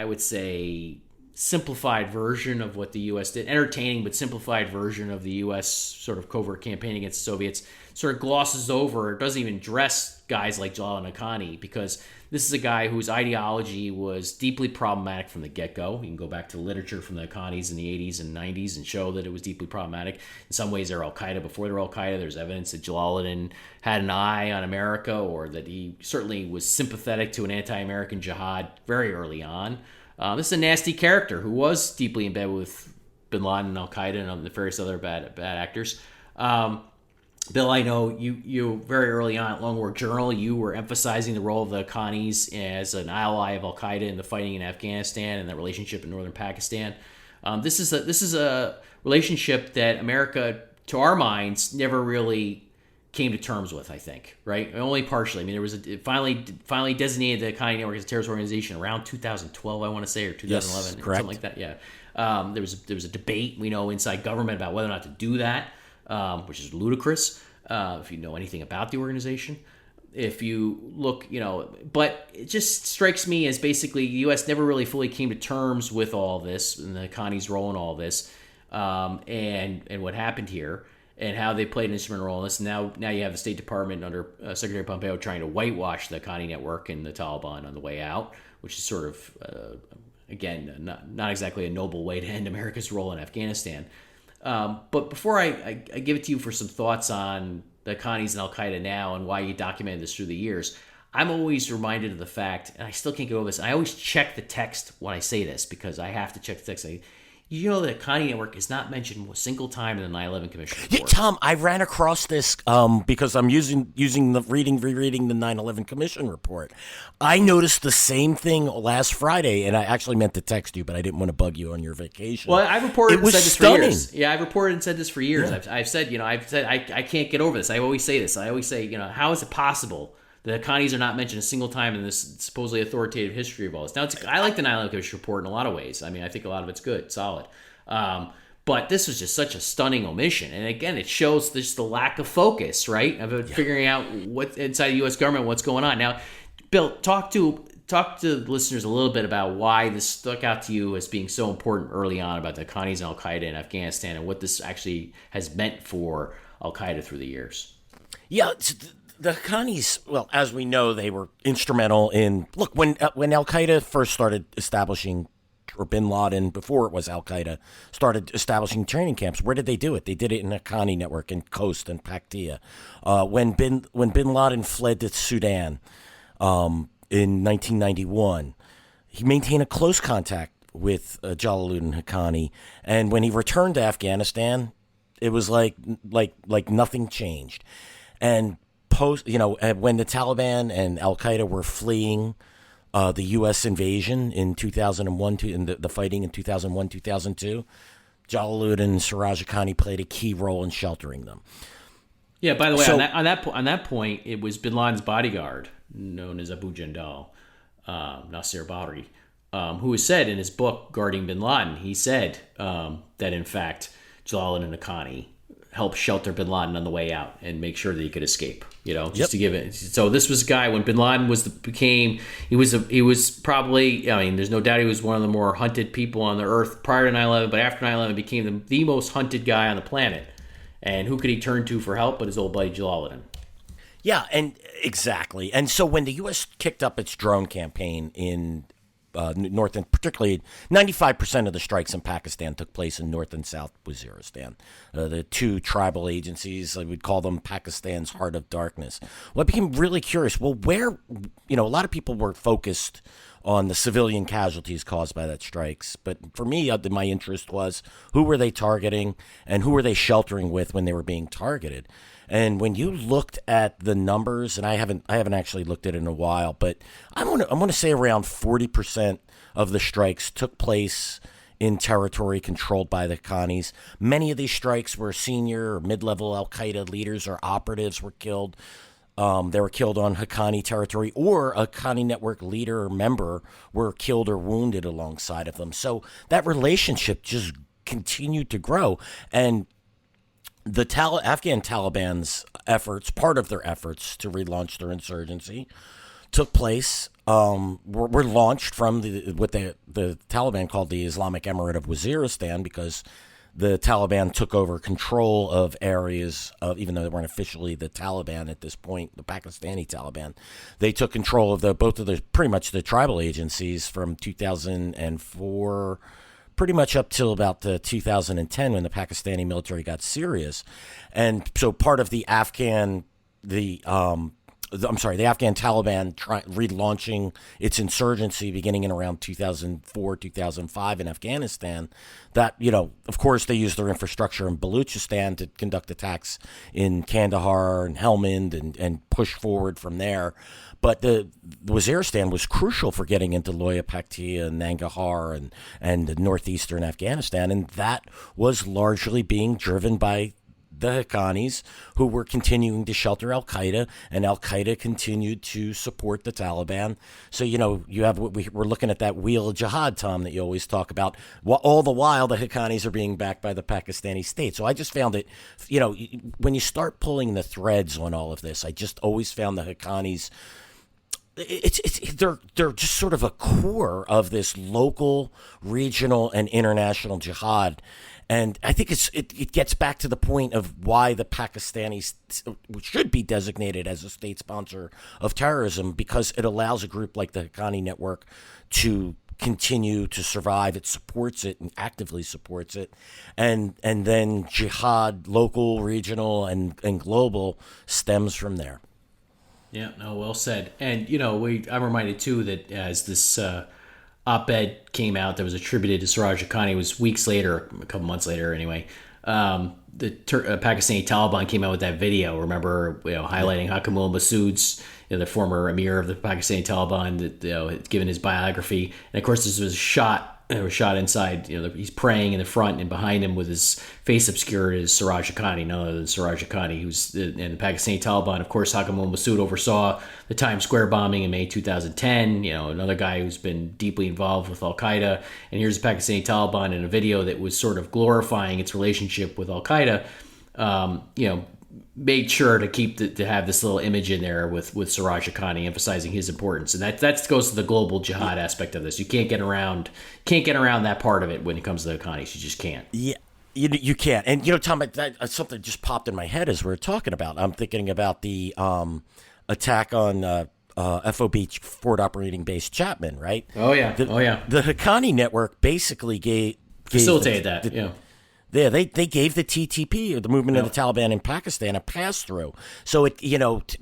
would say simplified version of what the U.S. did, entertaining but simplified version of the U.S. sort of covert campaign against the Soviets, sort of glosses over, it doesn't even address guys like Jalalabad Haqqani, because this is a guy whose ideology was deeply problematic from the get-go. You can go back to literature from the Haqqanis in the 80s and 90s and show that it was deeply problematic. In some ways, they're Al-Qaeda before they're Al-Qaeda. There's evidence that Jalalabad had an eye on America, or that he certainly was sympathetic to an anti-American jihad very early on. This is a nasty character who was deeply embedded with bin Laden and Al-Qaeda and the various other bad actors. Bill, I know you very early on at Long War Journal, you were emphasizing the role of the Haqqanis as an ally of Al-Qaeda in the fighting in Afghanistan and that relationship in northern Pakistan. This is a relationship that America, to our minds, never really came to terms with, I think, right? Only partially. I mean, there was it finally designated the Connie Network as a terrorist organization around 2012, I want to say, or 2011, Yes, correct. something like that. Yeah. There was a debate, we know, inside government about whether or not to do that, which is ludicrous. If you know anything about the organization, if you look, but it just strikes me as basically the U.S. never really fully came to terms with all this and the Connie's role in all this, and what happened here, and how they played an instrumental role in this. Now you have the State Department under Secretary Pompeo trying to whitewash the Connie Network and the Taliban on the way out, which is sort of, again, not exactly a noble way to end America's role in Afghanistan. But before I give it to you for some thoughts on the Connies and Al-Qaeda now and why you documented this through the years, I'm always reminded of the fact, and I still can't get over this, and I always check the text when I say this because I have to check the text. You know that Connie Network is not mentioned a single time in the 9/11 Commission report. Yeah, Tom, I ran across this because I'm rereading the 9/11 Commission report. I noticed the same thing last Friday, and I actually meant to text you, but I didn't want to bug you on your vacation. Well, I've reported and said this stunning. for years. Yeah, I've reported and said this for years. Yeah. I've said I can't get over this. I always say this. I always say, how is it possible the Connies are not mentioned a single time in this supposedly authoritative history of all this? Now, I like the 9/11 Commission report in a lot of ways. I mean, I think a lot of it's good, solid. But this was just such a stunning omission. And again, it shows just the lack of focus, right? Of figuring out what inside the U.S. government, what's going on. Now, Bill, talk to the listeners a little bit about why this stuck out to you as being so important early on about the Connies and Al-Qaeda in Afghanistan and what this actually has meant for Al-Qaeda through the years. Yeah, the Haqqanis, well, as we know, they were instrumental in, look, when Al-Qaeda first started establishing, or Bin Laden, before it was Al-Qaeda, started establishing training camps, where did they do it? They did it in the Haqqani network in Khost and Paktia. When Bin Laden fled to Sudan in 1991, he maintained a close contact with Jalaluddin Haqqani, and when he returned to Afghanistan, it was like nothing changed. And when the Taliban and Al-Qaeda were fleeing the U.S. invasion in 2001, in the fighting in 2001, 2002, Jalaluddin and Siraj Haqqani played a key role in sheltering them. Yeah, by the way, on that point, it was Bin Laden's bodyguard, known as Abu Jandal, Nasir Bahri, who has said in his book, Guarding Bin Laden, he said that, in fact, Jalaluddin and Haqqani helped shelter Bin Laden on the way out and make sure that he could escape. Just to give it. So this was a guy when Bin Laden he was probably, I mean, there's no doubt he was one of the more hunted people on the earth prior to 9/11, but after 9/11 became the most hunted guy on the planet. And who could he turn to for help but his old buddy Jalaluddin? Yeah, and exactly. And so when the U.S. kicked up its drone campaign in North and particularly 95% of the strikes in Pakistan took place in North and South Waziristan, the two tribal agencies, I would call them Pakistan's heart of darkness. Well, I became really curious. Well, where, a lot of people were focused on the civilian casualties caused by that strikes. But for me, my interest was who were they targeting and who were they sheltering with when they were being targeted. And when you looked at the numbers, and I haven't actually looked at it in a while, but I'm gonna say around 40% of the strikes took place in territory controlled by the Haqqanis. Many of these strikes were senior or mid-level Al-Qaeda leaders or operatives were killed. They were killed on Haqqani territory, or a Haqqani network leader or member were killed or wounded alongside of them. So that relationship just continued to grow. And the Afghan Taliban's efforts, part of their efforts to relaunch their insurgency, took place, were launched from what the Taliban called the Islamic Emirate of Waziristan, because the Taliban took over control of areas of, even though they weren't officially the Taliban at this point, the Pakistani Taliban, they took control of pretty much the tribal agencies from 2004 pretty much up till about 2010 when the Pakistani military got serious. And so part of the Afghan Taliban relaunching its insurgency beginning in around 2004, 2005 in Afghanistan, that, of course they used their infrastructure in Baluchistan to conduct attacks in Kandahar and Helmand and push forward from there. But the Waziristan was crucial for getting into Loya Paktia and Nangarhar and northeastern Afghanistan, and that was largely being driven by the Haqqanis, who were continuing to shelter al-Qaeda, and al-Qaeda continued to support the Taliban. So, you have we're looking at that wheel of jihad, Tom, that you always talk about. All the while, the Haqqanis are being backed by the Pakistani state. So I just found it, when you start pulling the threads on all of this, I just always found the Haqqanis, they're just sort of a core of this local, regional, and international jihad. And I think it gets back to the point of why the Pakistanis should be designated as a state sponsor of terrorism, because it allows a group like the Haqqani Network to continue to survive. It supports it and actively supports it. And then jihad, local, regional, and global, stems from there. Yeah, no, well said. And, I'm reminded, too, that as this op-ed came out that was attributed to Siraj Haqqani, it was weeks later, a couple months later anyway, the Pakistani Taliban came out with that video, remember, highlighting Hakamul Masood's, the former emir of the Pakistani Taliban, that had given his biography. And, of course, this was shot inside. He's praying in the front, and behind him with his face obscured is Siraj Haqqani, none other than Siraj Haqqani, who's in the Pakistani Taliban. Of course, Hakamul Masood oversaw the Times Square bombing in May 2010. Another guy who's been deeply involved with Al-Qaeda. And here's the Pakistani Taliban in a video that was sort of glorifying its relationship with Al-Qaeda. Made sure to have this little image in there with Siraj Haqqani, emphasizing his importance, and that goes to the global jihad aspect of this. You can't get around that part of it when it comes to the Haqqanis. You just can't. Yeah, you can't. And Tom, something just popped in my head as we were talking about. I'm thinking about the attack on FOB Forward Operating Base Chapman, right? Oh yeah, The Haqqani Network basically facilitated that. Yeah. Yeah, they gave the TTP, or the movement of the Taliban in Pakistan, a pass-through. So,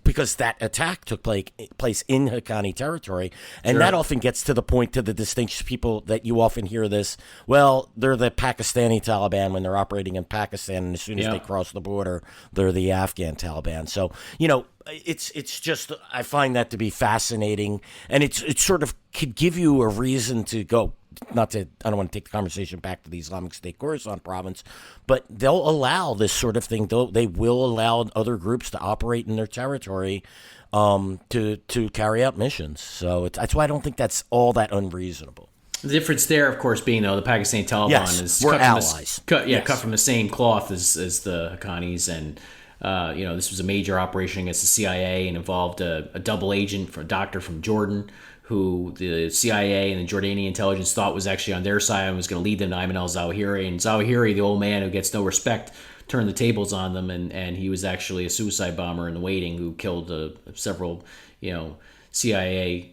because that attack took place in Haqqani territory, and that often gets to the point, to the distinction, people that you often hear this, well, they're the Pakistani Taliban when they're operating in Pakistan, and as soon as they cross the border, they're the Afghan Taliban. So, it's just, I find that to be fascinating, and it sort of could give you a reason to go. I don't want to take the conversation back to the Islamic State Khorasan province, but they'll allow this sort of thing. They will allow other groups to operate in their territory to carry out missions. So that's why I don't think that's all that unreasonable. The difference there, of course, being the Pakistani Taliban is we're allies. Cut from the same cloth as the Haqqanis, and this was a major operation against the CIA and involved a double agent, a doctor from Jordan, who the CIA and the Jordanian intelligence thought was actually on their side and was going to lead them to Ayman al-Zawahiri. And Zawahiri, the old man who gets no respect, turned the tables on them, and he was actually a suicide bomber in the waiting who killed several, CIA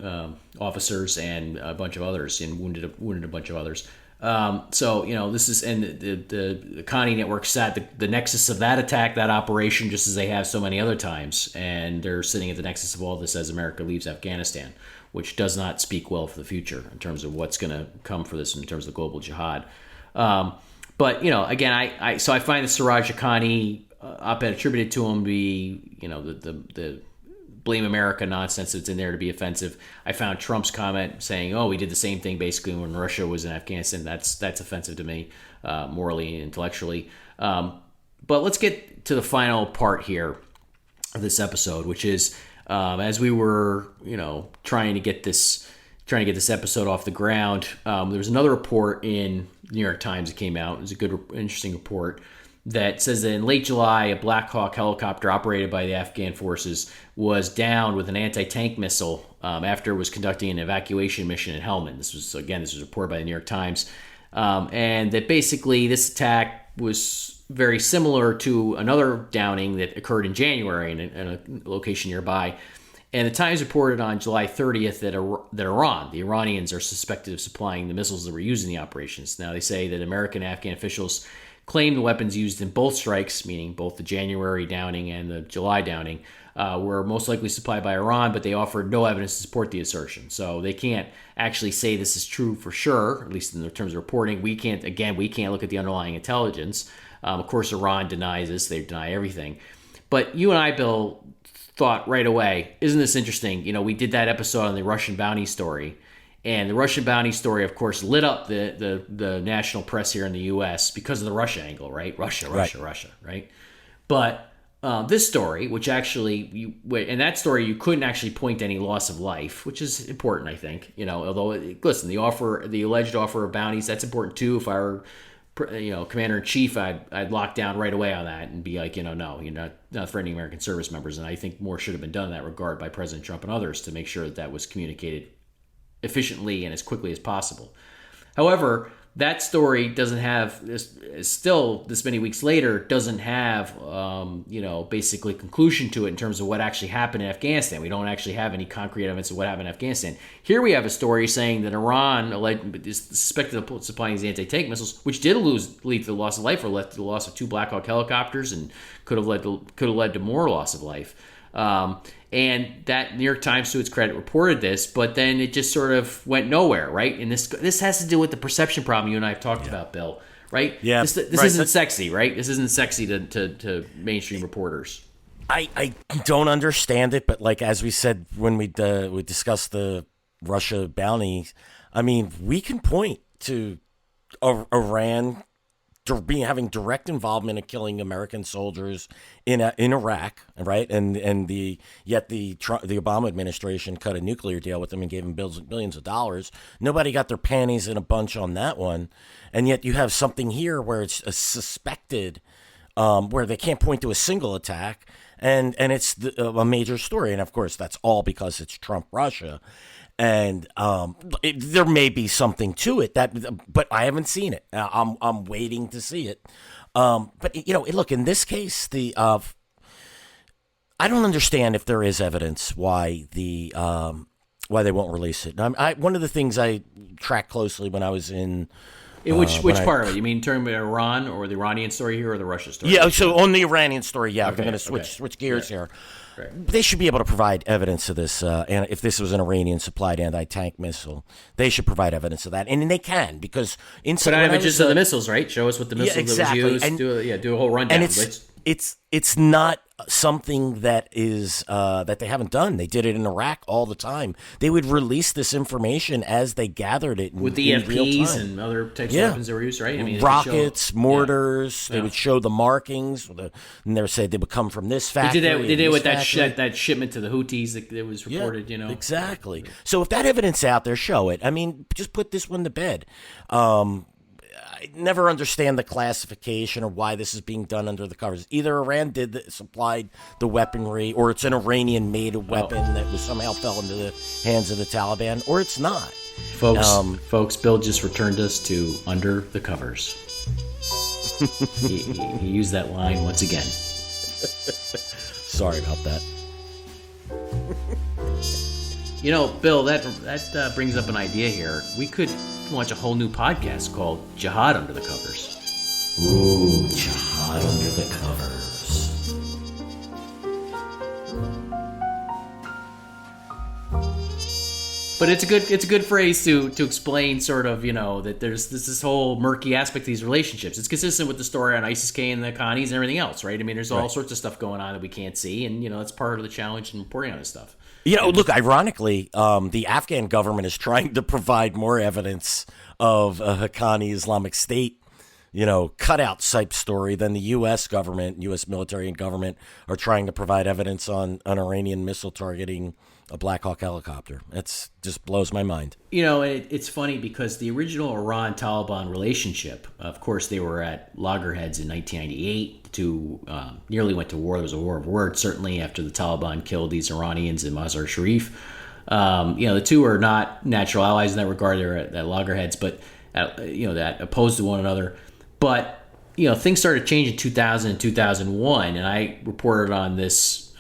officers and a bunch of others, and wounded a bunch of others. This is, and the Haqqani Network sat the nexus of that attack, that operation, just as they have so many other times, and they're sitting at the nexus of all this as America leaves Afghanistan, which does not speak well for the future in terms of what's going to come for this in terms of global jihad. But again, I find the Siraj Haqqani op-ed attributed to him to be, the blame America nonsense that's in there to be offensive. I found Trump's comment saying, "Oh, we did the same thing basically when Russia was in Afghanistan." That's offensive to me, morally and intellectually. But let's get to the final part here of this episode, which is as we were, trying to get this episode off the ground. There was another report in the New York Times that came out. It was a good, interesting report that says that in late July, a Black Hawk helicopter operated by the Afghan forces was downed with an anti-tank missile after it was conducting an evacuation mission in Helmand. This was reported by the New York Times, and that basically this attack was very similar to another downing that occurred in January in a location nearby. And the Times reported on July 30th that Iran, the Iranians, are suspected of supplying the missiles that were used in the operations. Now, they say that American and Afghan officials claim the weapons used in both strikes, meaning both the January downing and the July downing, were most likely supplied by Iran, but they offered no evidence to support the assertion. So they can't actually say this is true for sure, at least in terms of reporting. We can't look at the underlying intelligence. Of course, Iran denies this. They deny everything. But you and I, Bill, thought right away, isn't this interesting? We did that episode on the Russian bounty story. And the Russian bounty story, of course, lit up the national press here in the U.S. because of the Russia angle, right? Russia, right? But this story, which actually, in that story, you couldn't actually point to any loss of life, which is important, I think. Although, listen, the alleged offer of bounties, that's important too. If I were, commander in chief, I'd lock down right away on that and be like, no, you're not threatening American service members. And I think more should have been done in that regard by President Trump and others to make sure that was communicated efficiently and as quickly as possible. However, that story doesn't have still this many weeks later doesn't have basically conclusion to it in terms of what actually happened in Afghanistan. We don't actually have any concrete evidence of what happened in Afghanistan. Here we have a story saying that Iran is suspected of supplying these anti-tank missiles, which did lead to the loss of life, or led to the loss of 2 Black Hawk helicopters, and could have led to more loss of life. And that New York Times, to its credit, reported this, but then it just sort of went nowhere, right? And this has to do with the perception problem you and I have talked about, Bill, right? Yeah. This isn't sexy, right? This isn't sexy to mainstream reporters. I don't understand it, but like as we said when we discussed the Russia bounty, I mean, we can point to Iran having direct involvement in killing American soldiers in Iraq, right? Yet the Obama administration cut a nuclear deal with them and gave them billions of dollars. Nobody got their panties in a bunch on that one, and yet you have something here where it's a suspected, where they can't point to a single attack, and it's a major story, and of course that's all because it's Trump Russia. And there may be something to it but I haven't seen it. I'm waiting to see it. But look, in this case, I don't understand if there is evidence why they won't release it. One of the things I tracked closely when I was in. Which part of it? You mean talking about Iran or the Iranian story here, or the Russia story? Yeah, so on the Iranian story, yeah, okay, I'm going to switch gears here. Right. They should be able to provide evidence of this. And if this was an Iranian-supplied anti-tank missile, they should provide evidence of that, and they can because put out images of the missiles, right? Show us what the missiles that was used. And, do a whole rundown. And it's not something that is that they haven't done. They did it in Iraq all the time. They would release this information as they gathered it with the EFPs and other types of weapons that were used, right? I mean, rockets, mortars. They would show the markings, and they would say they would come from this factory. They did it with that shipment to the Houthis that was reported. Exactly. So if that evidence out there, show it. I mean, just put this one to bed. I never understand the classification or why this is being done under the covers. Either Iran supplied the weaponry, or it's an Iranian-made weapon that was somehow fell into the hands of the Taliban, or it's not. Folks, Bill just returned us to under the covers. he used that line once again. Sorry about that. Bill, that brings up an idea here. We could launch a whole new podcast called Jihad Under the Covers. Ooh, Jihad Under the Covers. But it's a good phrase to explain sort of, that there's this whole murky aspect of these relationships. It's consistent with the story on ISIS-K and the Connies and everything else, right? I mean, there's all sorts of stuff going on that we can't see, and that's part of the challenge in reporting on this stuff. Look, ironically, the Afghan government is trying to provide more evidence of a Haqqani Islamic State, cutout type story than the U.S. government, U.S. military and government are trying to provide evidence on an Iranian missile targeting a Black Hawk helicopter. It just blows my mind. It's funny because the original Iran-Taliban relationship, of course, they were at loggerheads in 1998 nearly went to war. There was a war of words, certainly, after the Taliban killed these Iranians in Mazar-Sharif. The two are not natural allies in that regard. They're at loggerheads, but, that opposed to one another. But, things started changing in 2000 and 2001, and I reported on this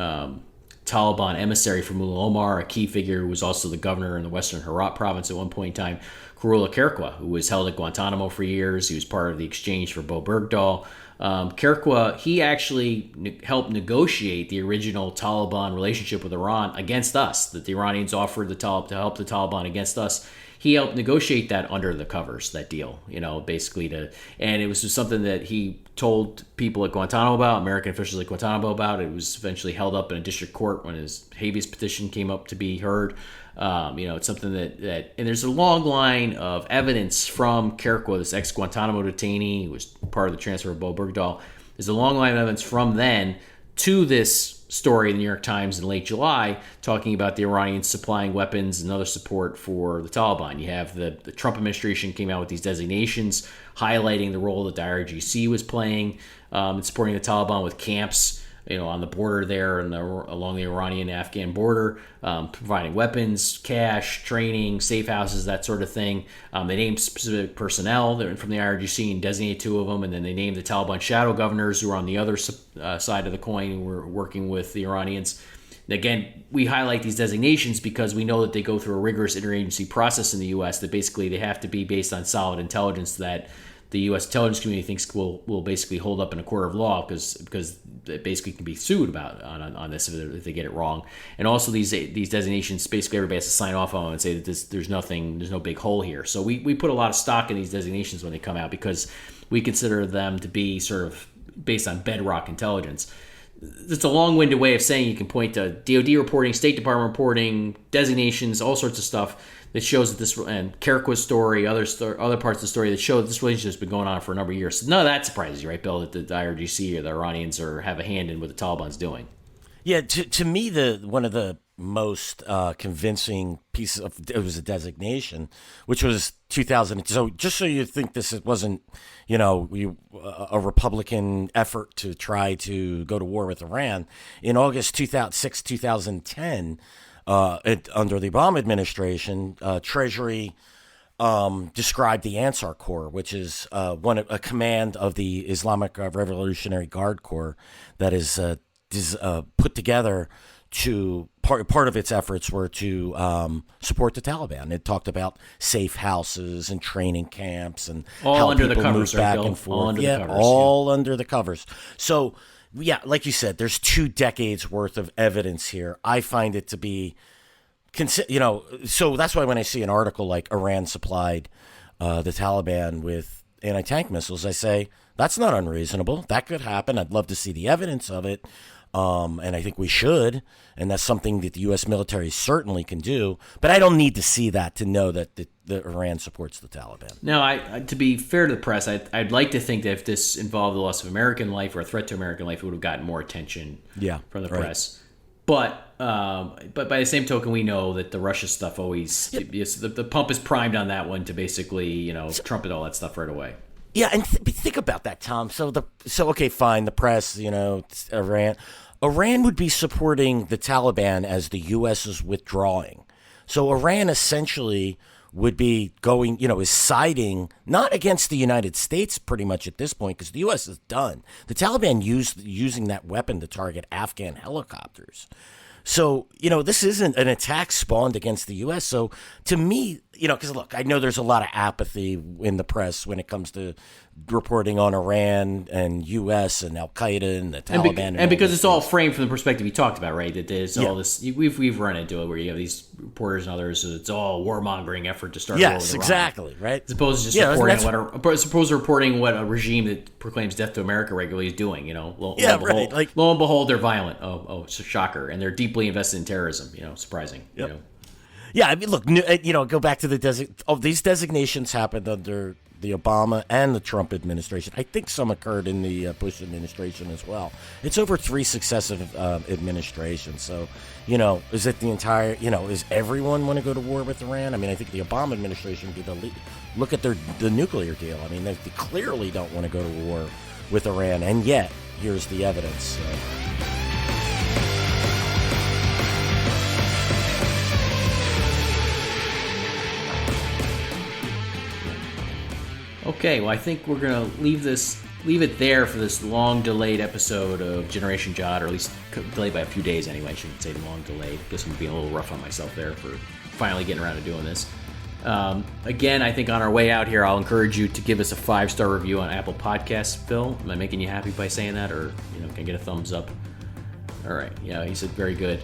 Taliban emissary from Mullah Omar, a key figure who was also the governor in the Western Herat province at one point in time, Kurullah Kerkwa, who was held at Guantanamo for years. He was part of the exchange for Bo Bergdahl. Kerkwa, he actually helped negotiate the original Taliban relationship with Iran against us, that the Iranians offered to help the Taliban against us. He helped negotiate that under the covers, that deal, basically and it was just something that he told people at Guantanamo about, American officials at Guantanamo about. It was eventually held up in a district court when his habeas petition came up to be heard. It's something that and there's a long line of evidence from Kerkwa, this ex-Guantanamo detainee who was part of the transfer of Bo Bergdahl. There's a long line of evidence from then to this story in the New York Times in late July talking about the Iranians supplying weapons and other support for the Taliban. You have the Trump administration came out with these designations highlighting the role that the IRGC was playing in supporting the Taliban with camps on the border there and along the Iranian-Afghan border, providing weapons, cash, training, safe houses, that sort of thing. They named specific personnel from the IRGC and designated 2 of them, and then they named the Taliban shadow governors who are on the other side of the coin who were working with the Iranians. And again, we highlight these designations because we know that they go through a rigorous interagency process in the U.S. that basically they have to be based on solid intelligence that the U.S. intelligence community thinks will basically hold up in a court of law because it basically can be sued about on this if they get it wrong. And also these designations, basically everybody has to sign off on them and say that there's no big hole here. So we put a lot of stock in these designations when they come out because we consider them to be sort of based on bedrock intelligence. It's a long-winded way of saying you can point to DoD reporting, State Department reporting, designations, all sorts of stuff that shows that this, and Kerekwa's story, other parts of the story that show that this relationship has been going on for a number of years. So none of that surprises you, right, Bill, that the IRGC or the Iranians have a hand in what the Taliban's doing. Yeah, to me, one of the most convincing pieces of it was a designation, which was 2000. So just so you think this wasn't, a Republican effort to try to go to war with Iran, in August 2010, under the Obama administration, Treasury described the Ansar Corps, which is a command of the Islamic Revolutionary Guard Corps that is put together to part of its efforts were to support the Taliban. It talked about safe houses and training camps and all how under people the covers, move back Bill? and forth. All under the covers, all under the covers. So, yeah, like you said, there's 2 decades worth of evidence here. I find it to be, so that's why when I see an article like Iran supplied the Taliban with anti-tank missiles, I say that's not unreasonable. That could happen. I'd love to see the evidence of it. And I think we should, and that's something that the U.S. military certainly can do. But I don't need to see that to know that the Iran supports the Taliban. No, to be fair to the press, I'd like to think that if this involved the loss of American life or a threat to American life, it would have gotten more attention from the press. But by the same token, we know that the Russia stuff always the pump is primed on that one to basically trumpet all that stuff right away. Yeah, and think about that, Tom. So okay, fine. The press, Iran would be supporting the Taliban as the U.S. is withdrawing. So Iran essentially would be going, is siding not against the United States pretty much at this point because the U.S. is done. The Taliban using that weapon to target Afghan helicopters. So, this isn't an attack spawned against the U.S. So, to me, because look, I know there's a lot of apathy in the press when it comes to reporting on Iran and U.S. and Al-Qaeda and the Taliban. And because it's all framed from the perspective you talked about, right? That there's all this, we've run into it where you have these reporters and others, so it's all warmongering effort to start war with Iran. Yes, exactly, right? As opposed to just reporting what a regime that proclaims death to America regularly is doing, lo and behold, they're violent. Oh, it's a shocker. And they're deeply invested in terrorism, surprising. Yep. Yeah, I mean, look, go back to these designations happened under the Obama and the Trump administration. I think some occurred in the Bush administration as well. It's over 3 successive administrations. So, is it the entire, is everyone want to go to war with Iran? I mean, I think the Obama administration did look at the nuclear deal. I mean, they clearly don't want to go to war with Iran, and yet here's the evidence. So. Okay, well, I think we're going to leave it there for this long delayed episode of Generation Jihad, or at least delayed by a few days anyway. I shouldn't say long delayed. I guess I'm being a little rough on myself there for finally getting around to doing this. Again, I think on our way out here, I'll encourage you to give us a 5-star review on Apple Podcasts. Phil, am I making you happy by saying that, or can I get a thumbs up? All right, yeah, he said very good.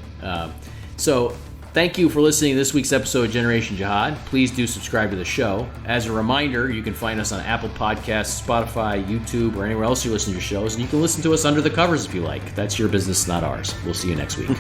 So thank you for listening to this week's episode of Generation Jihad. Please do subscribe to the show. As a reminder, you can find us on Apple Podcasts, Spotify, YouTube, or anywhere else you listen to your shows, and you can listen to us under the covers if you like. That's your business, not ours. We'll see you next week.